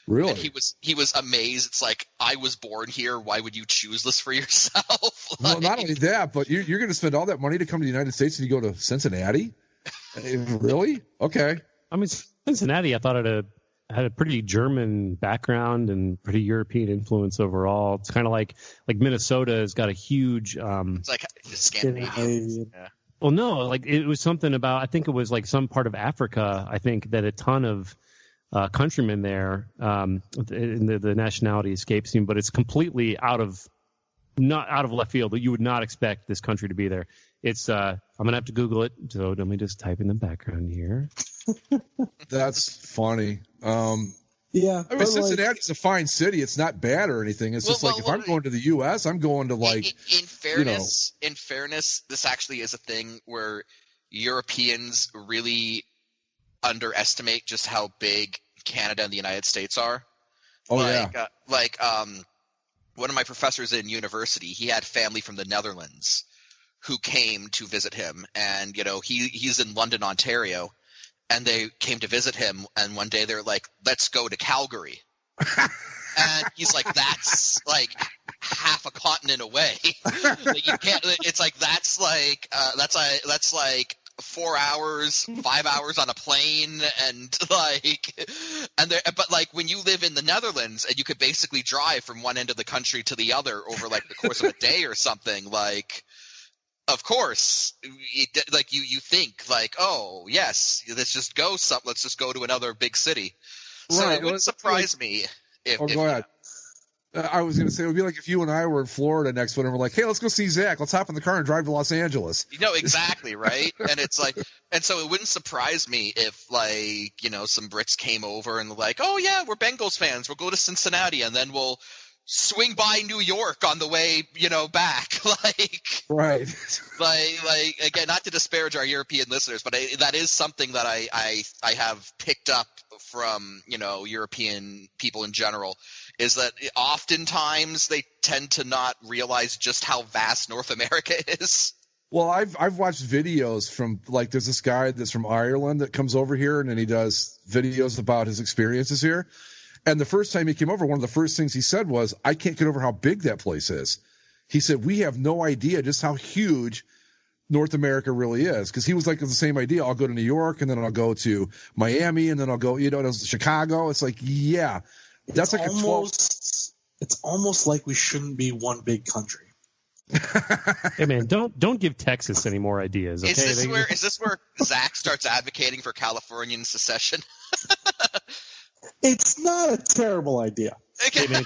Really? And he was amazed. It's like, I was born here. Why would you choose this for yourself? Well, not only that, but you're going to spend all that money to come to the United States and you go to Cincinnati? Really? Okay. I mean, Cincinnati, I thought it had a pretty German background and pretty European influence overall. It's kind of like Minnesota has got a huge. It's like Scandinavian. Yeah. Well, no, like it was something about. I think it was like some part of Africa. I think that a ton of countrymen there, the nationality escapes me, but it's completely out of left field. You would not expect this country to be there. It's I'm gonna have to Google it. So let me just type in the background here. That's funny. Yeah, I mean, Cincinnati's a fine city. It's not bad or anything. It's just if I'm going to the U.S., I'm going to like. In fairness, this actually is a thing where Europeans really underestimate just how big Canada and the United States are. Oh one of my professors in university, he had family from the Netherlands who came to visit him, and he's in London, Ontario, and they came to visit him, and one day they're like, let's go to Calgary. And he's like, that's like half a continent away. Like, you can't. It's like that's like 4 hours, 5 hours on a plane, but like when you live in the Netherlands and you could basically drive from one end of the country to the other over like the course of a day or something, like. Of course, you think like, oh yes, let's just go to another big city. So right. It wouldn't surprise me if. Go ahead. I was going to say it would be like if you and I were in Florida next one and we're like, hey, let's go see Zach. Let's hop in the car and drive to Los Angeles. Exactly, right? And it's like, and so it wouldn't surprise me if some Brits came over and like, oh yeah, we're Bengals fans. We'll go to Cincinnati and then we'll swing by New York on the way, back. Right. Again, not to disparage our European listeners, but that is something that I have picked up from European people in general is that oftentimes they tend to not realize just how vast North America is. Well, I've watched videos from, like, there's this guy that's from Ireland that comes over here and then he does videos about his experiences here. And the first time he came over, one of the first things he said was, I can't get over how big that place is. He said, we have no idea just how huge North America really is. Because he was like, it's the same idea. I'll go to New York and then I'll go to Miami and then I'll go, to Chicago. It's like, yeah, that's like it's almost like we shouldn't be one big country. Hey man, don't give Texas any more ideas. Okay? Is this where Zach starts advocating for Californian secession? It's not a terrible idea. Hey man,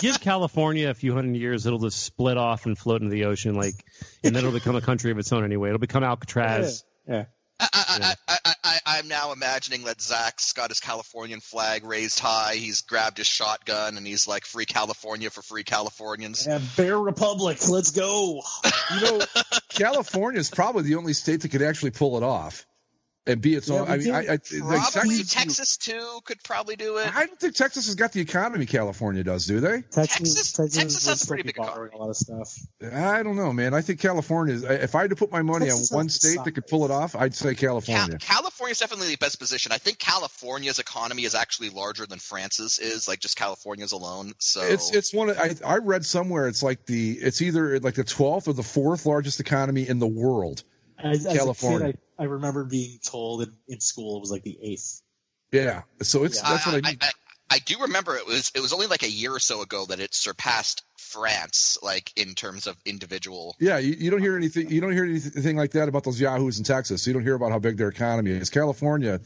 give California a few hundred years, it'll just split off and float into the ocean, and then it'll become a country of its own anyway. It'll become Alcatraz. Yeah. I'm now imagining that Zach's got his Californian flag raised high. He's grabbed his shotgun and he's like, "Free California for free Californians." Yeah, Bear Republic, let's go. California is probably the only state that could actually pull it off and be its own. I mean, probably Texas too could probably do it. I don't think Texas has got the economy California does, do they? Texas has a pretty big economy. A lot of stuff. I don't know, man. I think California is. If I had to put my money on one state that could pull it off, I'd say California. California is definitely the best position. I think California's economy is actually larger than France's is, like just California's alone. So it's one. I read somewhere it's either like the 12th or the 4th largest economy in the world. As California. a kid, I remember being told in school it was like the 8th. Yeah, so that's what I mean. I do remember it was only like a year or so ago that it surpassed France, like in terms of individual. Yeah, you don't hear anything. You don't hear anything like that about those yahoos in Texas. You don't hear about how big their economy is. California,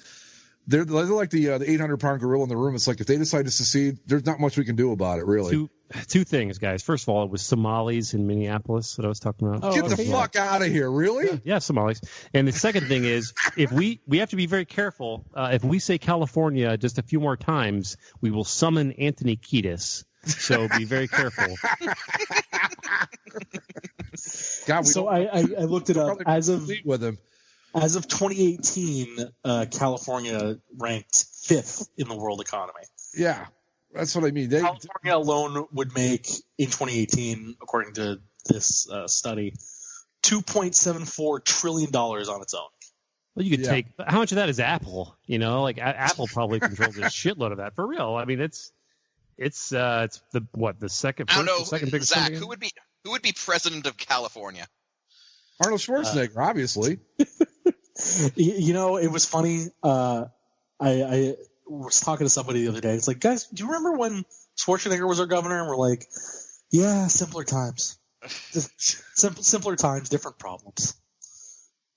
they're like the 800-pound gorilla in the room. It's like if they decide to secede, there's not much we can do about it, really. Two things, guys. First of all, it was Somalis in Minneapolis that I was talking about. Get the fuck out of here, really? Yeah, Somalis. And the second thing is, if we have to be very careful. If we say California just a few more times, we will summon Anthony Kiedis. So be very careful. God, I looked it up. As of 2018, California ranked 5th in the world economy. Yeah. That's what I mean. California alone would make, in 2018, according to this study, $2.74 trillion on its own. Well, you could take – how much of that is Apple? Apple probably controls a shitload of that. For real. I mean, it's the second – I don't know, the second biggest Zach, thing? who would be president of California? Arnold Schwarzenegger, obviously. It was funny. I was talking to somebody the other day. It's like, guys, do you remember when Schwarzenegger was our governor? And we're like, yeah, simpler times. Just simpler times, different problems.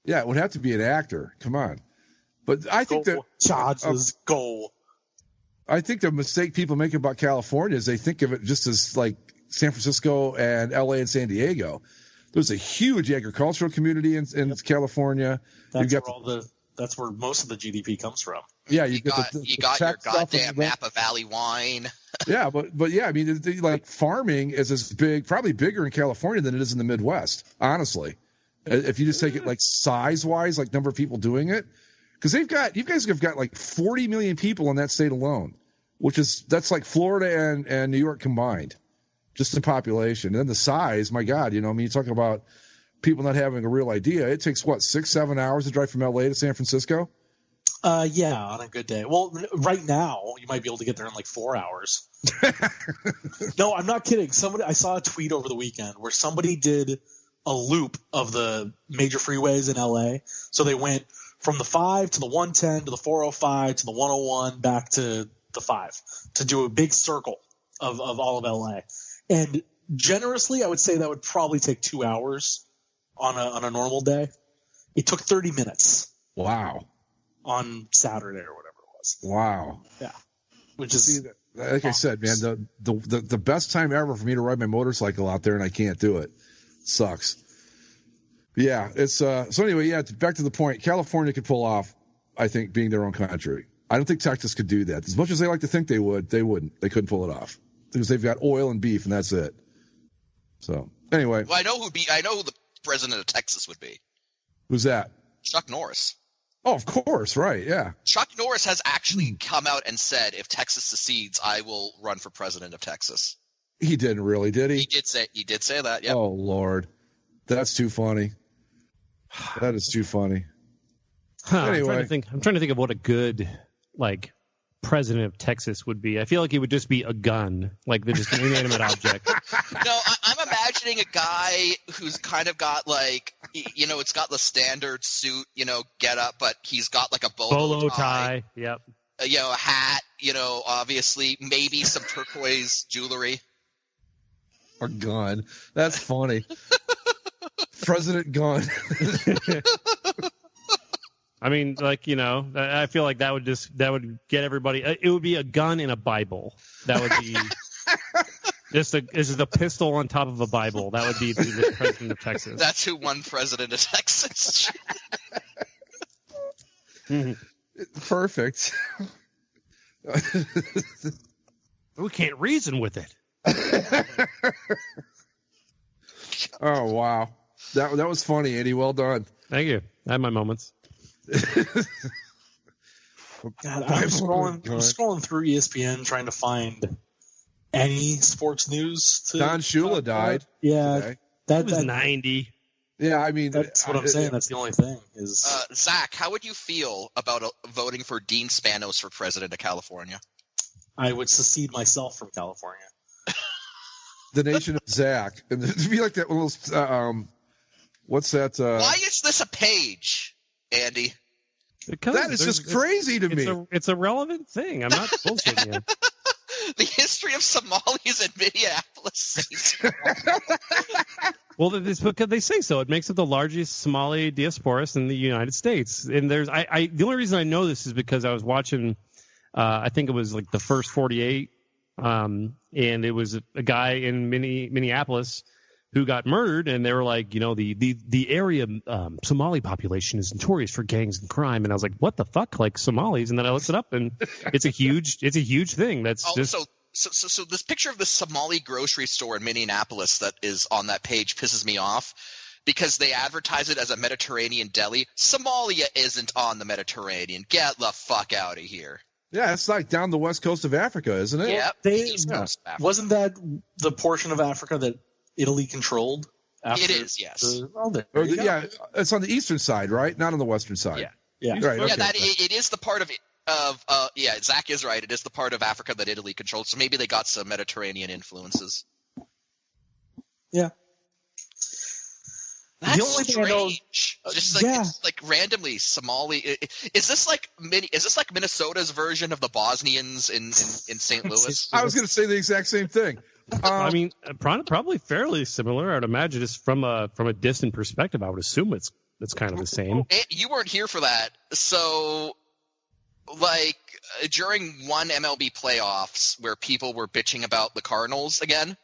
Yeah, it would have to be an actor. Come on. But I think I think the mistake people make about California is they think of it just as like San Francisco and LA and San Diego. There's a huge agricultural community in California. That's where most of the GDP comes from. Yeah, you got your goddamn Napa Valley wine. Yeah, but yeah, I mean, like farming is as big, probably bigger in California than it is in the Midwest. Honestly, if you just take it like size-wise, like number of people doing it, because you guys have got like 40 million people in that state alone, that's like Florida and New York combined, just in population. And then the size, my God, you talk about people not having a real idea. It takes 6-7 hours to drive from LA to San Francisco. Yeah, on a good day. Well, right now you might be able to get there in like 4 hours. No, I'm not kidding. I saw a tweet over the weekend where somebody did a loop of the major freeways in LA. So they went from the 5 to the 110 to the 405 to the 101 back to the 5 to do a big circle of all of LA. And generously, I would say that would probably take 2 hours on a normal day. It took 30 minutes. Wow. On Saturday or whatever it was. Wow. Yeah. Which is like I said, man, the best time ever for me to ride my motorcycle out there and I can't do it. Sucks. Yeah, it's so anyway, yeah, back to the point. California could pull off, I think, being their own country. I don't think Texas could do that. As much as they like to think they would, they wouldn't. They couldn't pull it off. Because they've got oil and beef and that's it. So anyway. Well, I know who the president of Texas would be. Who's that? Chuck Norris. Oh, of course, right? Yeah. Chuck Norris has actually come out and said, if Texas secedes, I will run for president of Texas. He didn't really, did he? He did say that. Yep. Oh Lord, that's too funny. That is too funny. Anyway, I'm trying to think of what a good president of Texas would be. I feel like it would just be a gun, like they're just an inanimate object. No, I'm imagining a guy who's kind of got it's got the standard suit, get up, but he's got like a bolo tie. Yep. A hat, obviously, maybe some turquoise jewelry. A gun. That's funny. President Gun. I mean, I feel like that would get everybody. It would be a gun in a Bible. That would be just a pistol on top of a Bible. That would be the president of Texas. That's who won president of Texas. Perfect. We can't reason with it. Oh wow, that was funny, Eddie. Well done. Thank you. I had my moments. God, I'm scrolling through ESPN trying to find any sports news. Don Shula died. Yeah, today. That was 90. Yeah, I mean that's what I'm saying. That's the only thing. Is Zach, how would you feel about voting for Dean Spanos for president of California? I would secede myself from California. The nation of Zach, and it'd be like that little. What's that? Why is this a page, Andy? Because that is just crazy to me. It's a relevant thing. I'm not bullshitting you. The history of Somalis in Minneapolis. Well, it's because they say so. It makes it the largest Somali diaspora in the United States. And there's, the only reason I know this is because I was watching, I think it was like the first 48, and it was a guy in Minneapolis who got murdered, and they were like, the area Somali population is notorious for gangs and crime, and I was like, what the fuck, like Somalis? And then I looked it up, and it's a huge thing. That's So this picture of the Somali grocery store in Minneapolis that is on that page pisses me off because they advertise it as a Mediterranean deli. Somalia isn't on the Mediterranean. Get the fuck out of here. Yeah, it's like down the west coast of Africa, isn't it? Yeah. Wasn't that the portion of Africa that Italy controlled? It is, yes. Yeah, it's on the eastern side, right? Not on the western side. Yeah. Right, okay. It is the part of Zach is right. It is the part of Africa that Italy controlled. So maybe they got some Mediterranean influences. Yeah. That's the only thing I know, just it's like randomly Somali. Is this like Minnesota's version of the Bosnians in St. Louis? I was going to say the exact same thing. I mean, probably fairly similar. I would imagine just from a distant perspective, I would assume it's kind of the same. You weren't here for that, so during one MLB playoffs where people were bitching about the Cardinals again,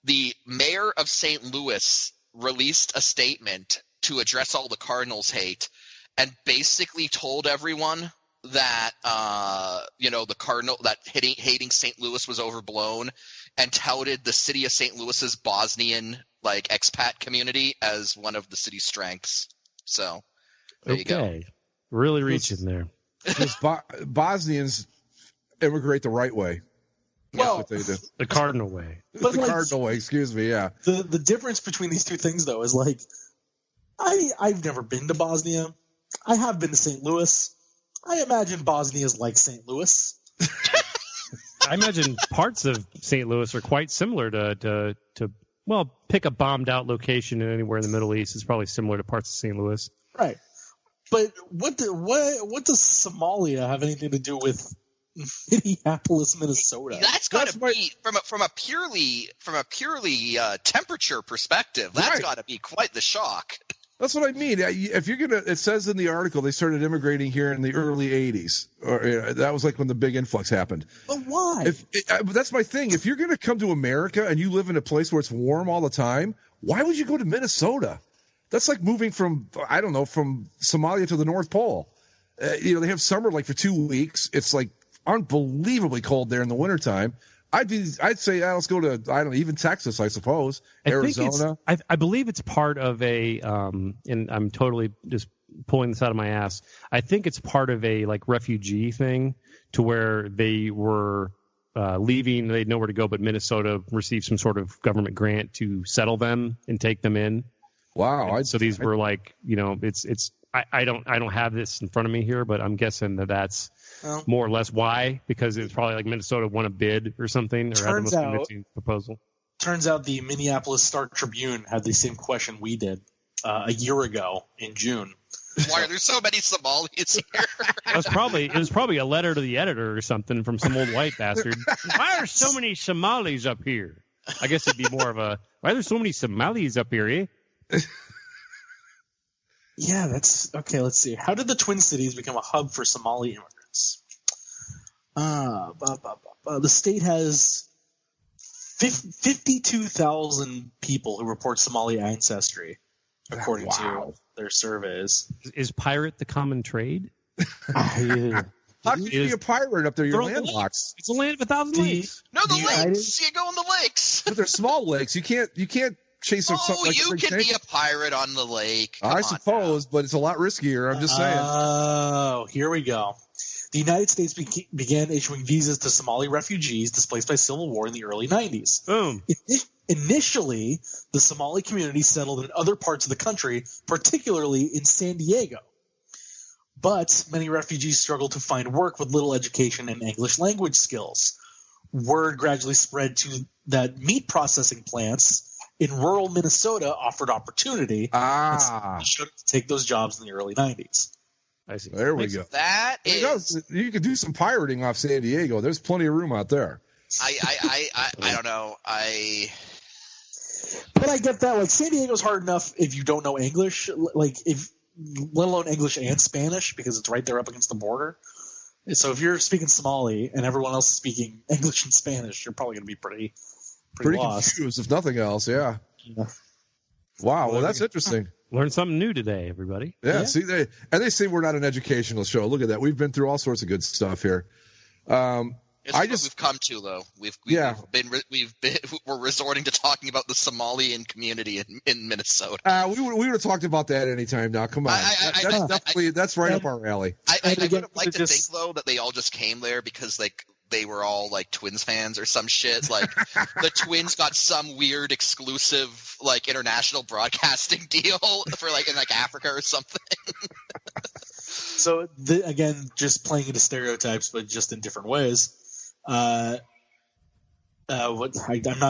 the mayor of St. Louis released a statement to address all the Cardinals hate and basically told everyone that hating St. Louis was overblown and touted the city of St. Louis's Bosnian expat community as one of the city's strengths. So there you go. Really reaching there. Bosnians immigrate the right way. Well, that's what they do. The cardinal way. But the cardinal way, excuse me, yeah. The difference between these two things, though, is I've never been to Bosnia. I have been to St. Louis. I imagine Bosnia is like St. Louis. I imagine parts of St. Louis are quite similar to pick a bombed out location anywhere in the Middle East. It's probably similar to parts of St. Louis. Right. But what does Somalia have anything to do with Minneapolis, Minnesota? That's got to be from a purely temperature perspective. That's got to be quite the shock. That's what I mean. If you're gonna, it says in the article they started immigrating here in the early '80s, or that was like when the big influx happened. But why? But that's my thing. If you're gonna come to America and you live in a place where it's warm all the time, why would you go to Minnesota? That's like moving from Somalia to the North Pole. They have summer for 2 weeks. It's like unbelievably cold there in the wintertime. I'd say let's go to, I don't know, even Texas, I suppose. Arizona. I believe it's part of a, and I'm totally just pulling this out of my ass. I think it's part of a like refugee thing to where they were leaving, they had nowhere to go, but Minnesota received some sort of government grant to settle them and take them in. Wow. So these were like, it's I don't have this in front of me here, but I'm guessing that's more or less why, because it was probably like Minnesota won a bid or something, or had the most convincing proposal. Turns out the Minneapolis Star-Tribune had the same question we did a year ago in June. Why are there so many Somalis here? It was probably a letter to the editor or something from some old white bastard. Why are so many Somalis up here? I guess it'd be more of a, why are there so many Somalis up here, eh? Yeah, that's okay. Let's see. How did the Twin Cities become a hub for Somali immigrants? The state has 52,000 people who report Somali ancestry, according to their surveys. Is pirate the common trade? How can you be a pirate up there? You're landlocked. It's a land of 1,000 lakes. No, the lakes. You go in the lakes. But they're small lakes. You can't chase something like you can be a pirate on the lake. I suppose, but it's a lot riskier. I'm just saying. Oh, here we go. The United States began issuing visas to Somali refugees displaced by civil war in the early 90s. Boom. Initially, the Somali community settled in other parts of the country, particularly in San Diego. But many refugees struggled to find work with little education and English language skills. Word gradually spread to that meat processing plants in rural Minnesota offered opportunity. To take those jobs in the early 90s. I see. There we go. You could do some pirating off San Diego. There's plenty of room out there. I don't know. But I get that. Like, San Diego's hard enough if you don't know English, let alone English and Spanish, because it's right there up against the border. So if you're speaking Somali and everyone else is speaking English and Spanish, you're probably going to be pretty lost. Confused, if nothing else. Yeah. Wow. Well, that's interesting. Learn something new today, everybody. Yeah. See, they say we're not an educational show. Look at that. We've been through all sorts of good stuff here. We've come to though. We're resorting to talking about the Somalian community in Minnesota. We would have talked about that anytime now. Come on, that's right up our alley. I would have liked to think though that they all just came there because they were all like Twins fans or some shit. Like the Twins got some weird exclusive like international broadcasting deal for like in like Africa or something. So again, just playing into stereotypes, but just in different ways. I'm not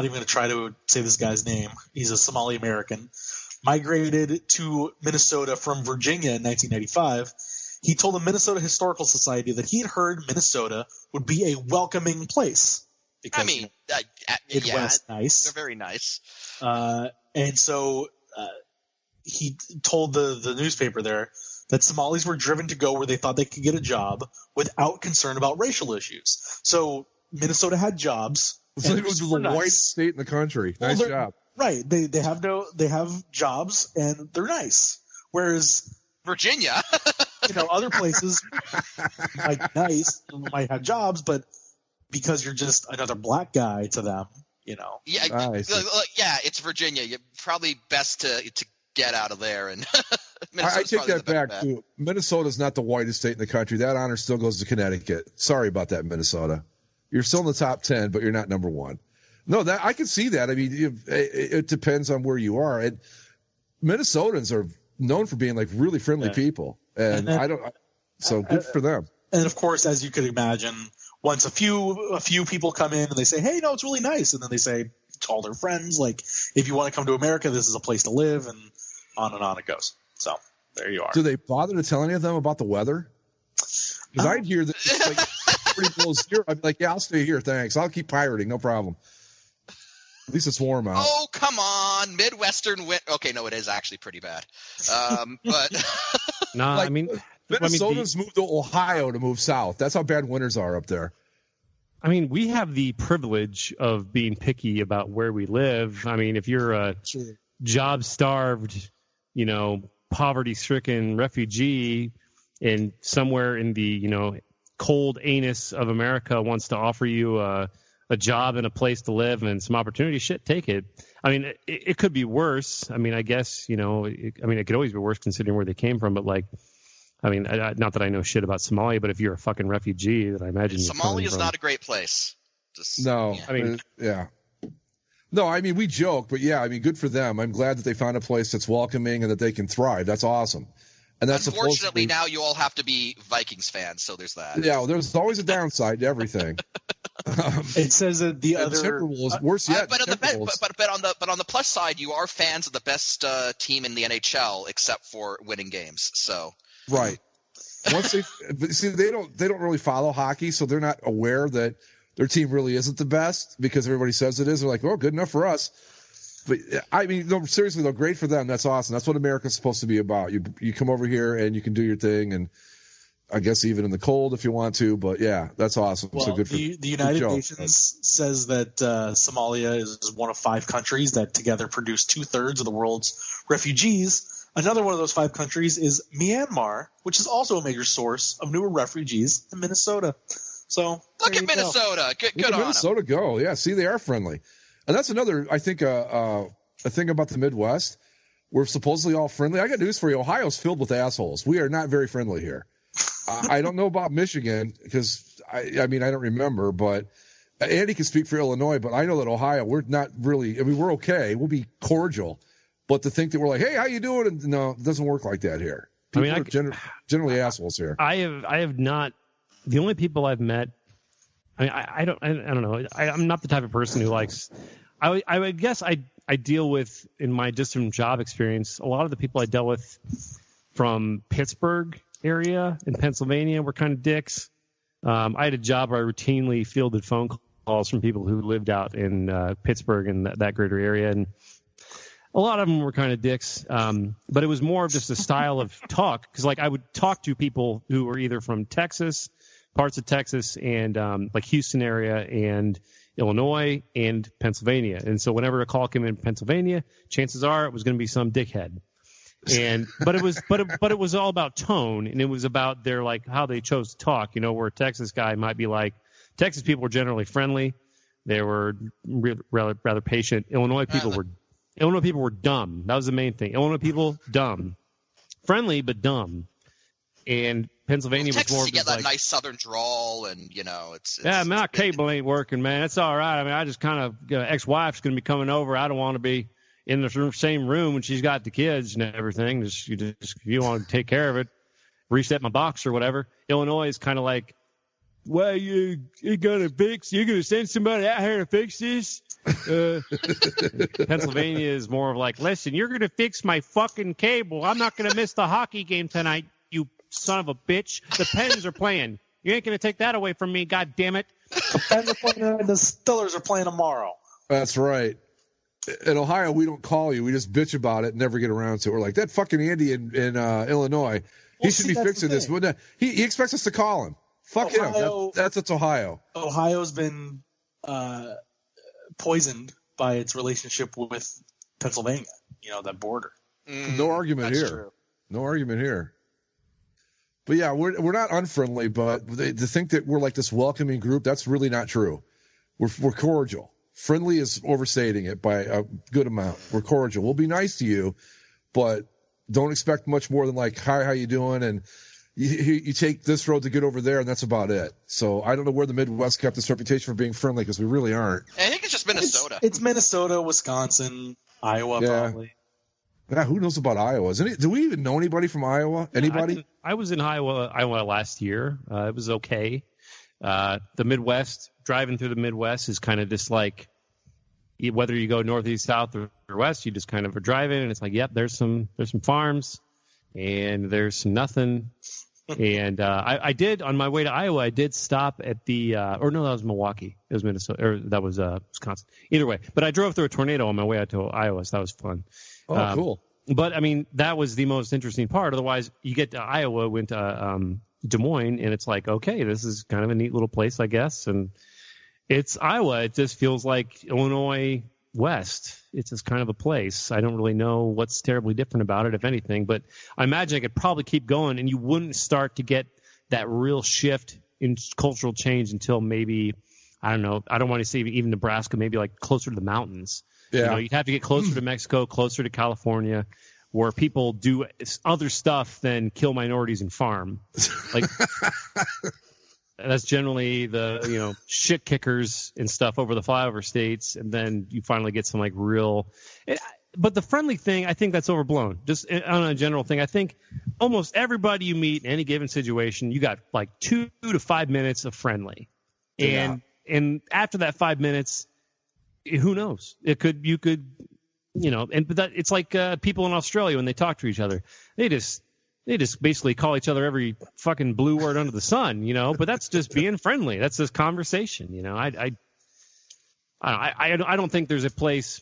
even going to try to say this guy's name. He's a Somali American. Migrated to Minnesota from Virginia in 1995. He told the Minnesota Historical Society that he had heard Minnesota would be a welcoming place. Because, Midwest, nice. They're very nice. And so he told the newspaper there that Somalis were driven to go where they thought they could get a job without concern about racial issues. So Minnesota had jobs. It's like it was the whitest state in the country. Nice job. Right. They have jobs and they're nice. Whereas Virginia, other places might be nice, might have jobs, but because you're just another black guy to them, Yeah, it's Virginia. You're probably best to get out of there. And I take that back too. Minnesota's not the whitest state in the country. That honor still goes to Connecticut. Sorry about that, Minnesota. You're still in the top 10, but you're not number one. No, that I can see that. I mean, it depends on where you are. And Minnesotans are known for being like really friendly people, and good for them. And of course, as you could imagine, once a few people come in and they say, "Hey, no, it's really nice," and then they say to all their friends, like, "If you want to come to America, this is a place to live," and on it goes. So there you are. Do they bother to tell any of them about the weather? Because I'd hear that it's like pretty below zero. I'd be like, "Yeah, I'll stay here, thanks. I'll keep pirating, no problem. At least it's warm out." Oh, come on, Midwestern wind. Okay, no, it is actually pretty bad. But no, Minnesotans moved to Ohio to move south. That's how bad winters are up there. I mean, we have the privilege of being picky about where we live. I mean, if you're a job-starved, poverty-stricken refugee and somewhere in the, cold anus of America wants to offer you a a job and a place to live and some opportunity, shit, take it. I mean, it could be worse. I mean, I guess, it could always be worse considering where they came from. But like, I mean, not that I know shit about Somalia, but if you're a fucking refugee, then I imagine Somalia is not a great place. No, yeah. I mean, yeah. No, I mean, we joke, but yeah, I mean, good for them. I'm glad that they found a place that's welcoming and that they can thrive. That's awesome. And that's unfortunately now you all have to be Vikings fans, so there's that. Yeah, well, there's always a downside to everything. It says that the other Timberwolves, worse yet. But on the plus side, you are fans of the best team in the NHL, except for winning games. So right. Once they don't really follow hockey, so they're not aware that their team really isn't the best because everybody says it is. They're like, oh, good enough for us. But I mean, no, seriously though, great for them. That's awesome. That's what America's supposed to be about. You come over here and you can do your thing, and I guess even in the cold if you want to. But yeah, that's awesome. Well, so good for the United Nations says that Somalia is one of 5 countries that together produce 2/3 of the world's refugees. Another one of those 5 countries is Myanmar, which is also a major source of newer refugees in Minnesota. So look at Minnesota. Good on Minnesota them. Go. Yeah, see, they are friendly. And that's another, I think, a thing about the Midwest. We're supposedly all friendly. I got news for you. Ohio's filled with assholes. We are not very friendly here. I don't know about Michigan because, I mean, I don't remember. But Andy can speak for Illinois. But I know that Ohio, we're not really – I mean, we're okay. We'll be cordial. But to think that we're like, hey, how you doing? And, no, it doesn't work like that here. People are generally assholes here. I have not – the only people I've met – I mean, I don't know. I'm not the type of person who likes. I would guess I deal with in my distant job experience. A lot of the people I dealt with from Pittsburgh area in Pennsylvania were kind of dicks. I had a job where I routinely fielded phone calls from people who lived out in Pittsburgh and that greater area, and a lot of them were kind of dicks. But it was more of just a style of talk because, like, I would talk to people who were either from Texas. Parts of Texas and like Houston area and Illinois and Pennsylvania. And so whenever a call came in Pennsylvania, chances are it was going to be some dickhead. And but it was all about tone, and it was about their like how they chose to talk. Where a Texas guy might be like, Texas people were generally friendly, they were rather patient. Illinois people were dumb. That was the main thing. Illinois people dumb, friendly but dumb. And Pennsylvania Texas, was more you get that like, nice southern drawl, and it's my cable ain't working, man. It's all right. I mean, I just kind of ex-wife's going to be coming over. I don't want to be in the same room when she's got the kids and everything. Just if you want to take care of it, reset my box or whatever. Illinois is kind of like, well, you're going to send somebody out here to fix this? Pennsylvania is more of like, listen, you're going to fix my fucking cable. I'm not going to miss the hockey game tonight, you son of a bitch. The Pens are playing. You ain't going to take that away from me, God damn it. The Pens are playing tonight, the Steelers are playing tomorrow. That's right. In Ohio, we don't call you. We just bitch about it and never get around to it. We're like, that fucking Andy in Illinois, he should be fixing this. He expects us to call him. Fuck him. That's Ohio. Ohio's been poisoned by its relationship with Pennsylvania, that border. No argument here. True. No argument here. But yeah, we're not unfriendly, but to think that we're like this welcoming group, that's really not true. We're cordial. Friendly is overstating it by a good amount. We're cordial. We'll be nice to you, but don't expect much more than like, hi, how you doing? And you take this road to get over there, and that's about it. So I don't know where the Midwest kept this reputation for being friendly because we really aren't. I think it's just Minnesota. It's Minnesota, Wisconsin, Iowa, probably. Yeah, who knows about Iowa? Do we even know anybody from Iowa? Anybody? I was in Iowa last year. It was okay. The Midwest, driving through the Midwest is kind of just like, whether you go northeast, south, or west, you just kind of are driving, and it's like, yep, there's some farms, and there's some nothing. And I did, on my way to Iowa, I did stop at the that was Milwaukee. It was Minnesota, or that was Wisconsin. Either way, but I drove through a tornado on my way out to Iowa, so that was fun. Oh, cool. But, I mean, that was the most interesting part. Otherwise, you get to Iowa, went to Des Moines, and it's like, okay, this is kind of a neat little place, I guess. And it's Iowa. It just feels like Illinois West. It's just kind of a place. I don't really know what's terribly different about it, if anything. But I imagine I could probably keep going, and you wouldn't start to get that real shift in cultural change until maybe I don't know. I don't want to say even Nebraska, maybe like closer to the mountains. Yeah. You know, you'd have to get closer to Mexico, closer to California, where people do other stuff than kill minorities and farm. Like that's generally the shit kickers and stuff over the flyover states, and then you finally get some like real. But the friendly thing, I think that's overblown. Just on a general thing, I think almost everybody you meet in any given situation, you got like 2 to 5 minutes of friendly, and after that 5 minutes, who knows? You could, but it's like people in Australia when they talk to each other, they just basically call each other every fucking blue word under the sun, But that's just being friendly. That's just conversation, I don't think there's a place.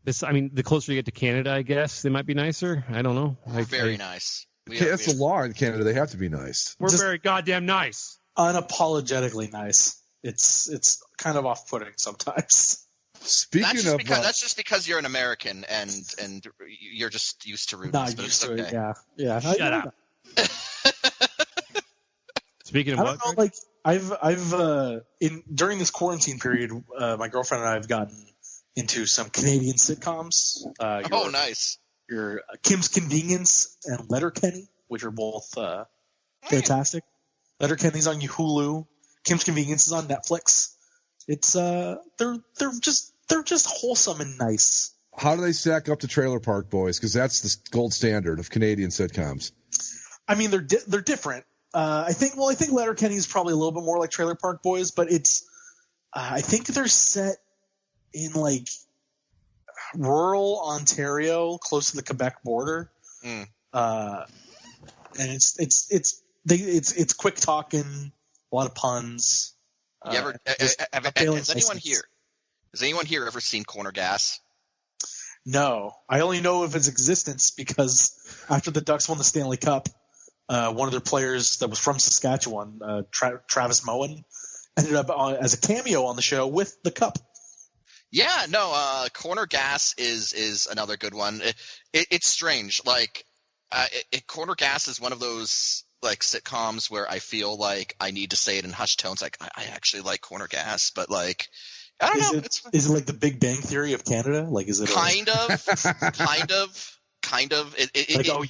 The closer you get to Canada, I guess they might be nicer. I don't know. Very nice. That's the law in Canada. They have to be nice. We're very goddamn nice. Unapologetically nice. It's kind of off-putting sometimes. That's just because you're an American and you're just used to rudeness. Not but used to okay. it. Yeah. Shut up. Speaking of I don't know, like I've during this quarantine period, my girlfriend and I have gotten into some Canadian sitcoms. Nice. Your Kim's Convenience and Letterkenny, which are both fantastic. Letterkenny's on Hulu. Kim's Convenience is on Netflix. It's they're just wholesome and nice. How do they stack up to Trailer Park Boys? Because that's the gold standard of Canadian sitcoms. I mean, they're different. I think Letterkenny is probably a little bit more like Trailer Park Boys, but it's I think they're set in like rural Ontario, close to the Quebec border, and it's quick talking, a lot of puns. Has anyone here ever seen Corner Gas? No, I only know of its existence because after the Ducks won the Stanley Cup, one of their players that was from Saskatchewan, Travis Moen, ended up as a cameo on the show with the cup. Yeah, no, Corner Gas is another good one. It's strange. Like, Corner Gas is one of those like sitcoms where I feel like I need to say it in hushed tones. Like, I actually like Corner Gas, but like, I don't know. Is it like the Big Bang Theory of Canada? Like, is it kind of?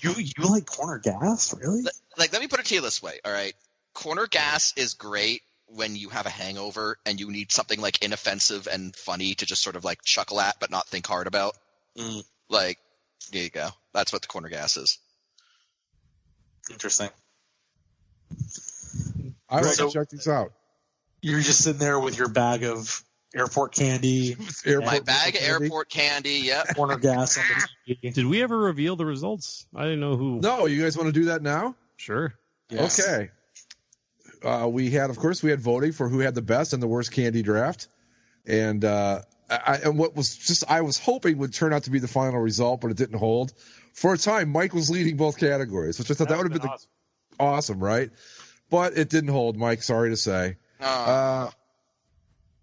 You like Corner Gas, really? Like, let me put it to you this way. All right, Corner Gas is great when you have a hangover and you need something like inoffensive and funny to just sort of like chuckle at but not think hard about. Like, there you go. That's what the Corner Gas is. Interesting. I want to check these out. You're just sitting there with your bag of airport candy. My bag of airport candy, yep. Corner Gas on the TV. Did we ever reveal the results? I didn't know who. No, you guys want to do that now? Sure. Yes. Okay. We had voting for who had the best and the worst candy draft, and what was just I was hoping would turn out to be the final result, but it didn't hold. For a time, Mike was leading both categories, which I thought that would have been awesome, right? But it didn't hold, Mike. Sorry to say.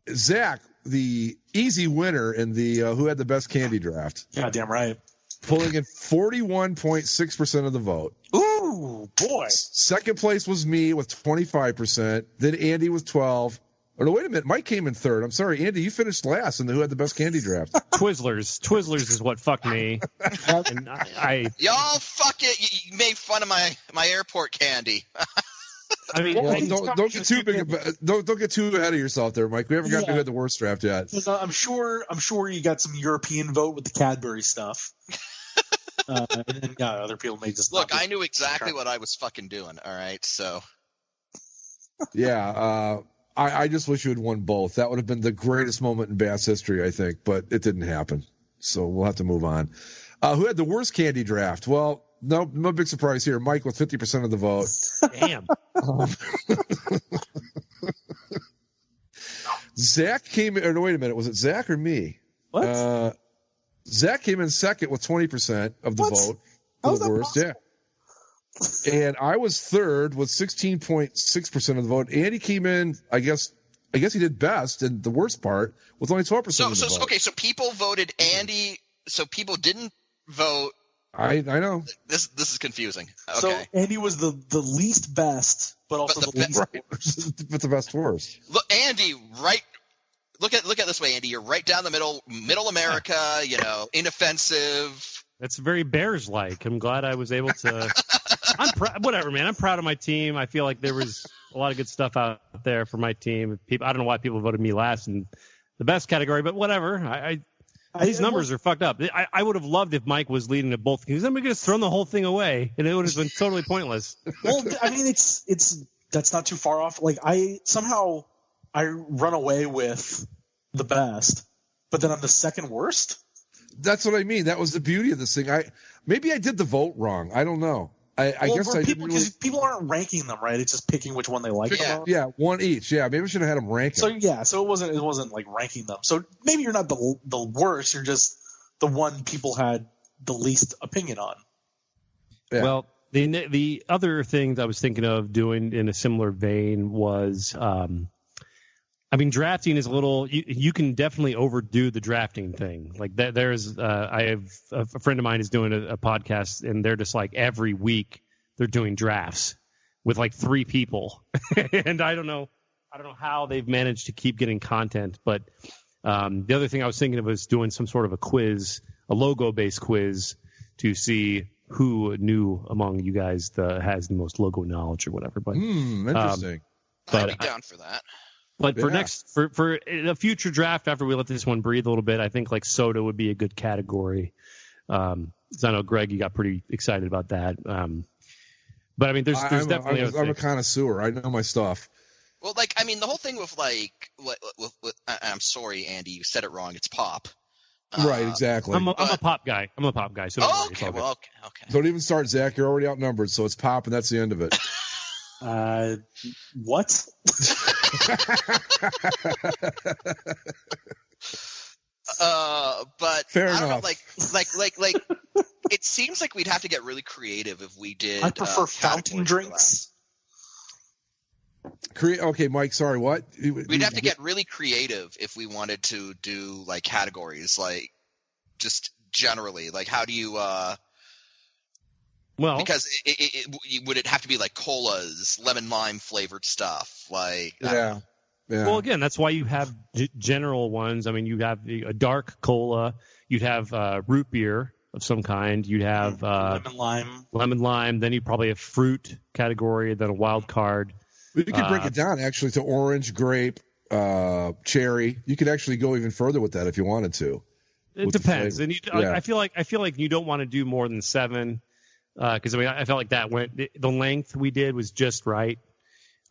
Zach, the easy winner in the who had the best candy draft. Yeah, damn right. Pulling in 41.6% of the vote. Ooh, boy. Second place was me with 25%. Then Andy with 12%. Oh, no, wait a minute. Mike came in third. I'm sorry, Andy. You finished last in the who had the best candy draft. Twizzlers is what fucked me. And Y'all fuck it. You made fun of my airport candy. I mean, don't get too big. Don't get too ahead of yourself there, Mike. We haven't gotten to who had the worst draft yet. I'm sure you got some European vote with the Cadbury stuff. And then other people may just look. I knew exactly what I was fucking doing. All right, so yeah. I just wish you had won both. That would have been the greatest moment in Bass history, I think, but it didn't happen. So we'll have to move on. Who had the worst candy draft? Well, no big surprise here. Mike with 50% of the vote. Damn. Zach came in, or no, wait a minute. Was it Zach or me? What? Zach came in second with 20% of the vote. How the worst, yeah. And I was third with 16.6% of the vote. Andy came in, I guess he did best in the worst part with only 12% of the vote. Okay, so people voted Andy. So people didn't vote I know. This is confusing. Okay. So Andy was the least best, but also But the least Right. But the best worst. Look, Andy, right. Look at it this way, Andy. You're right down the middle America. You know, inoffensive. That's very Bears-like. I'm glad I was able to. Whatever, man. I'm proud of my team. I feel like there was a lot of good stuff out there for my team. I don't know why people voted me last in the best category, but whatever. These numbers are fucked up. I would have loved if Mike was leading to both games. Then we could have thrown the whole thing away, and it would have been totally pointless. Well, I mean, it's that's not too far off. Like I run away with the best, but then I'm the second worst. That's what I mean. That was the beauty of this thing. Maybe I did the vote wrong. I don't know. I guess I didn't really... people aren't ranking them, right? It's just picking which one they like. Yeah, one each. Yeah, maybe I should have had them ranking. So it wasn't like ranking them. So maybe you're not the worst. You're just the one people had the least opinion on. Yeah. Well, the other thing that I was thinking of doing in a similar vein was, drafting is a little. You can definitely overdo the drafting thing. Like there's, I have a friend of mine is doing a podcast, and they're just like every week they're doing drafts with like 3 people, and I don't know how they've managed to keep getting content. But the other thing I was thinking of was doing some sort of a quiz, a logo-based quiz, to see who knew among you guys has the most logo knowledge or whatever. But interesting. I'd be down for that. But for a future draft, after we let this one breathe a little bit, I think like soda would be a good category. So I know, Greg, you got pretty excited about that. But I mean, there's definitely. I'm a connoisseur. I know my stuff. Well, like, I mean, the whole thing with I'm sorry, Andy, you said it wrong. It's pop. Right, exactly. I'm a pop guy. So don't worry. Okay, well, okay. Don't even start, Zach. You're already outnumbered, so it's pop, and that's the end of it. What? But fair I don't enough. know, like it seems like we'd have to get really creative if we did. I prefer fountain drinks. Okay, Mike. Sorry, what? We'd have to get really creative if we wanted to do like categories, like just generally, like how do you? Well, because would it have to be like colas, lemon lime flavored stuff, like yeah. Well, again, that's why you have general ones. I mean, you have a dark cola, you'd have root beer of some kind, you'd have lemon lime. Then you probably have fruit category, then a wild card. You could break it down actually to orange, grape, cherry. You could actually go even further with that if you wanted to. It depends, and I feel like you don't want to do more than 7. Because I felt like the length we did was just right.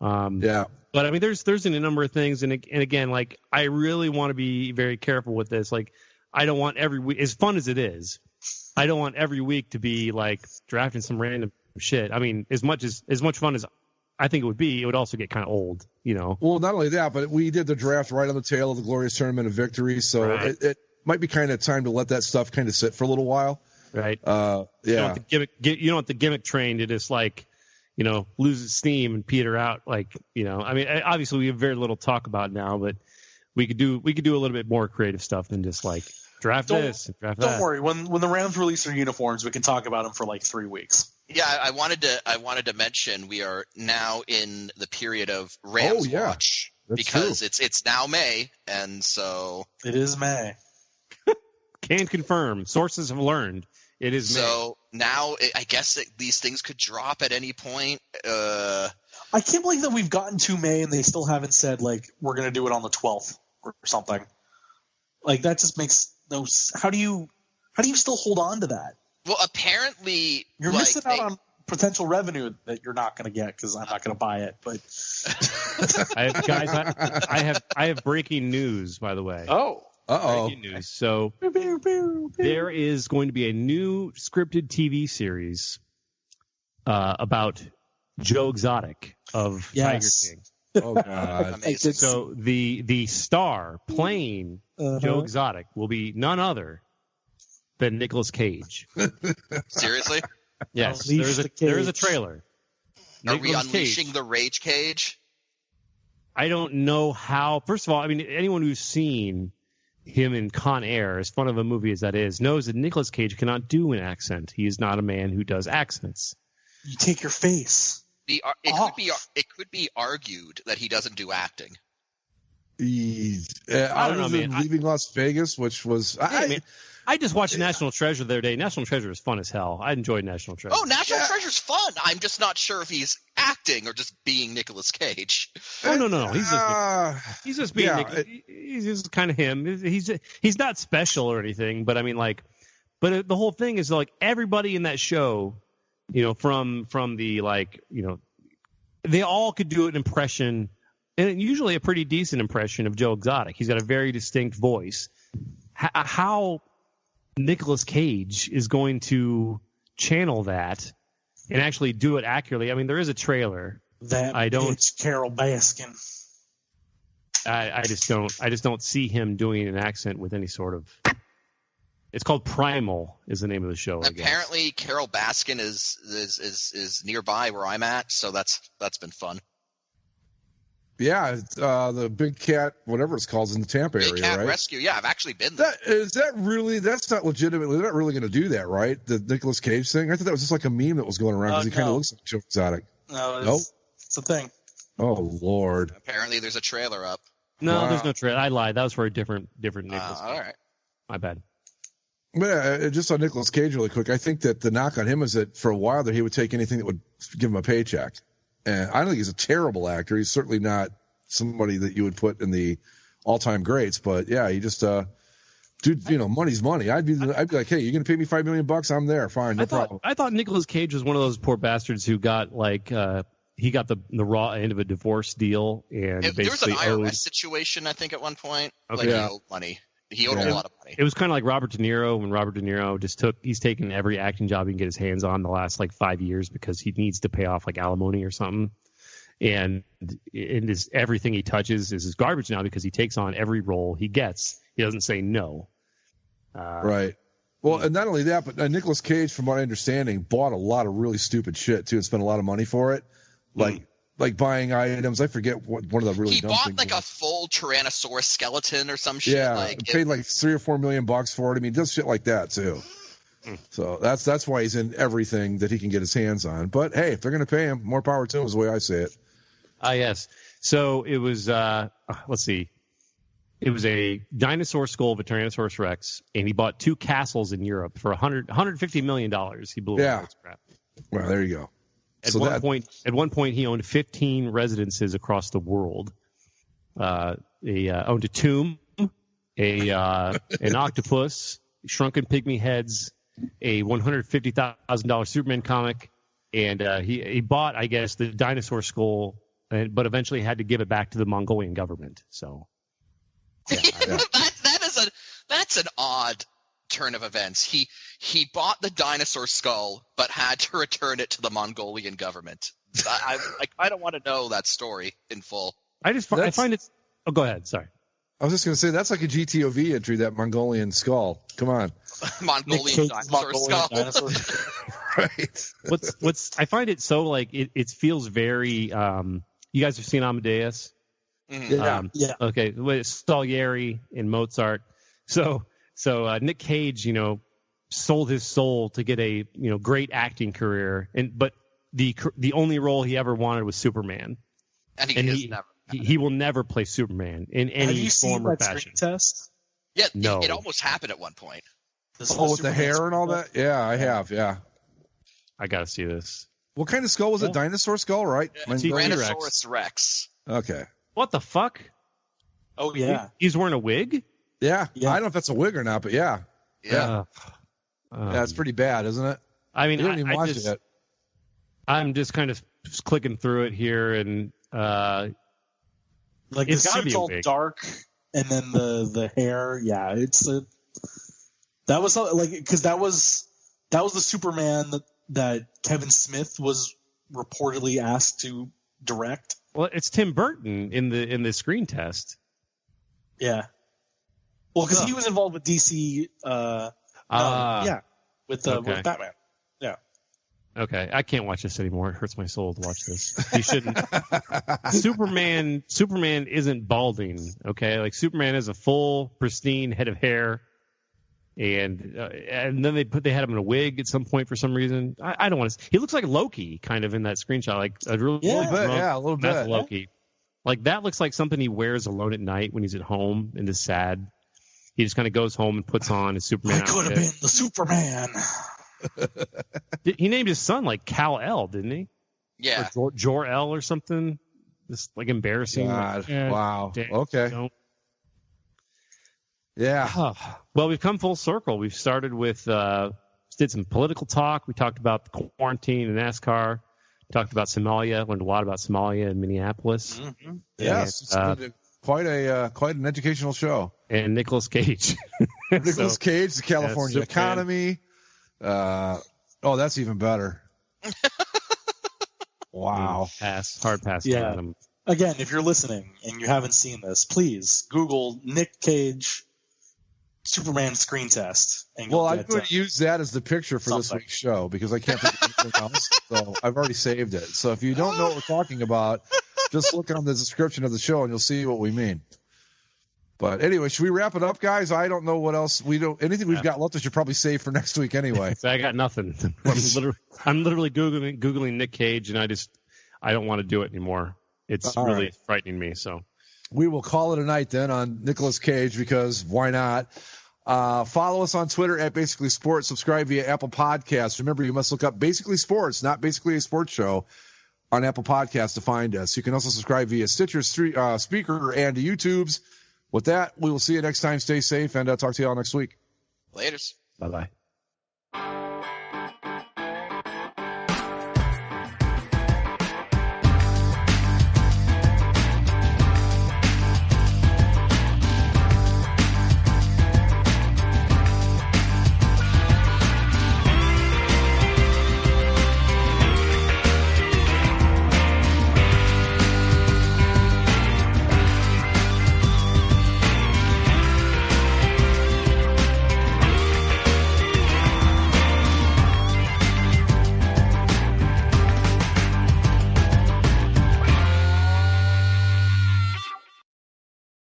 But I mean, there's a number of things, and again, like I really want to be very careful with this. Like, I don't want every week, as fun as it is, I don't want every week to be like drafting some random shit. I mean, as much fun as I think it would also get kind of old, you know. Well, not only that, but we did the draft right on the tail of the glorious tournament of victory, so it might be kind of time to let that stuff kind of sit for a little while. Right. Yeah. You don't want the gimmick train to just like, you know, lose its steam and peter out. Like, you know, I mean, obviously we have very little talk about now, but we could do a little bit more creative stuff than just like draft this and draft that. Don't worry. When the Rams release their uniforms, we can talk about them for like 3 weeks. Yeah, I wanted to mention we are now in the period of Rams Watch because true. it's now May, and so it is May. Can confirm. Sources have learned. It is May. So now I guess these things could drop at any point. I can't believe that we've gotten to May and they still haven't said like we're going to do it on the 12th or something. Like that just makes no. How do you still hold on to that? Well, apparently you're missing out on potential revenue that you're not going to get because I'm not going to buy it. But I have breaking news, by the way. Oh. Uh-oh. Breaking news. So there is going to be a new scripted TV series about Joe Exotic of Tiger King. Oh God! Amazing. So the star playing Joe Exotic will be none other than Nicolas Cage. Seriously? Yes. There is a trailer. Are we unleashing the Rage Cage? I don't know how. First of all, I mean, anyone who's seen him in Con Air, as fun of a movie as that is, knows that Nicolas Cage cannot do an accent. He is not a man who does accents. You take your face. It could be argued that he doesn't do acting. I don't know, man. Leaving Las Vegas, which was I just watched National Treasure the other day. National Treasure is fun as hell. I enjoyed National Treasure. Oh, National Treasure's fun. I'm just not sure if he's acting or just being Nicolas Cage. Oh no. He's just being. He's just kind of him. He's not special or anything. But I mean, but the whole thing is like everybody in that show, from the they all could do an impression, and usually a pretty decent impression of Joe Exotic. He's got a very distinct voice. How Nicolas Cage is going to channel that and actually do it accurately. I mean, there is a trailer. It's Carol Baskin. I just don't see him doing an accent with any sort of. It's called Primal is the name of the show. Apparently, Carol Baskin is nearby where I'm at, so that's been fun. Yeah, the Big Cat, whatever it's called, is in the Tampa area, right? Big Cat Rescue, yeah, I've actually been there. That's not legitimately, they're not really going to do that, right? The Nicolas Cage thing? I thought that was just like a meme that was going around because he kind of looks like Joe Exotic. No, it's a thing. Oh, Lord. Apparently there's a trailer up. No, there's no trailer. I lied. That was for a different Nicolas Cage. All right. My bad. But just on Nicolas Cage really quick, I think that the knock on him is that for a while there he would take anything that would give him a paycheck. And I don't think he's a terrible actor. He's certainly not somebody that you would put in the all-time greats. But yeah, he just, dude, money's money. I'd be like, hey, you're gonna pay me $5 million? I'm there. Fine, no problem. I thought Nicolas Cage was one of those poor bastards who got he got the raw end of a divorce deal and basically there was an IRS situation, I think, at one point. Okay. He owed money. He owed a lot of money. It was kind of like Robert De Niro when Robert De Niro he's taken every acting job he can get his hands on the last 5 years because he needs to pay off alimony or something. And everything he touches is his garbage now because he takes on every role he gets. He doesn't say no. Right. Well, and not only that, but Nicolas Cage, from what I understanding, bought a lot of really stupid shit too and spent a lot of money for it. Like buying items. I forget what one of the really dumb things. He bought a full Tyrannosaurus skeleton or some shit. Yeah, paid $3 or $4 million for it. I mean, he does shit like that too. So that's why he's in everything that he can get his hands on. But hey, if they're going to pay him, more power to him is the way I say it. Yes. So it was. Let's see. It was a dinosaur skull of a Tyrannosaurus Rex, and he bought 2 castles in Europe for $150 million. He blew it. Crap. Well, there you go. At one point, he owned 15 residences across the world. He owned a tomb, an octopus, shrunken pygmy heads, a $150,000 Superman comic, and he bought, I guess, the dinosaur skull, but eventually had to give it back to the Mongolian government. So, yeah. That's an odd turn of events. He bought the dinosaur skull, but had to return it to the Mongolian government. I don't want to know that story in full. I find it. Oh, go ahead. Sorry. I was just going to say that's like a GTOV entry. That Mongolian skull. Come on. Mongolian dinosaur skull. Right. I find it so it feels very. You guys have seen Amadeus? Yeah. Okay. Salieri and Mozart. So Nick Cage, sold his soul to get a great acting career, but the only role he ever wanted was Superman, and he will never play Superman in any form or fashion. Test? Yeah, no. It almost happened at one point. With the hair and all that? Yeah, I have. Yeah, I gotta see this. What kind of skull was it? Dinosaur skull, right? Tyrannosaurus Rex. Okay. What the fuck? Oh yeah, he's wearing a wig. Yeah. I don't know if that's a wig or not, but yeah. Yeah. It's pretty bad, isn't it? I mean, I didn't even watch it yet. I'm just kind of clicking through it here, and the suit's all dark, and then the hair. Yeah, that was because that was the Superman that Kevin Smith was reportedly asked to direct. Well, it's Tim Burton in the screen test. Yeah. Well, because he was involved with DC. With Batman. Yeah. Okay, I can't watch this anymore. It hurts my soul to watch this. You shouldn't. Superman isn't balding. Okay, like Superman has a full, pristine head of hair, and then they had him in a wig at some point for some reason. I don't want to. He looks like Loki, kind of in that screenshot, like a really drunk, a little bit. Loki. Like that looks like something he wears alone at night when he's at home and is sad. He just kind of goes home and puts on his Superman outfit. I could have been the Superman. He named his son like Kal-El, didn't he? Yeah. Or Jor-El or something. This like embarrassing. God. Wow. Okay. Don't. Yeah. Well, we've come full circle. We've started with did some political talk. We talked about the quarantine and NASCAR. We talked about Somalia. Learned a lot about Somalia and Minneapolis. Mm-hmm. Yes. It's been quite an educational show. And Nicolas Cage. Nicolas Cage, the California economy. That's even better. Wow. Hard pass. Yeah. On him. Again, if you're listening and you haven't seen this, please Google Nick Cage Superman screen test. And I'm going to use that as the picture for something. this week's show because I can't think of anything else. So I've already saved it. So if you don't know what we're talking about, just look on the description of the show and you'll see what we mean. But anyway, should we wrap it up, guys? I don't know what else anything we've got left. I should probably save for next week anyway. So I got nothing. I'm literally googling Nick Cage, and I don't want to do it anymore. It's really frightening me. So we will call it a night then on Nicolas Cage because why not? Follow us on Twitter at Basically Sports. Subscribe via Apple Podcasts. Remember, you must look up Basically Sports, not Basically a Sports Show, on Apple Podcasts to find us. You can also subscribe via Stitcher, Spreaker, and YouTube's. With that, we will see you next time. Stay safe, and talk to you all next week. Laters. Bye-bye.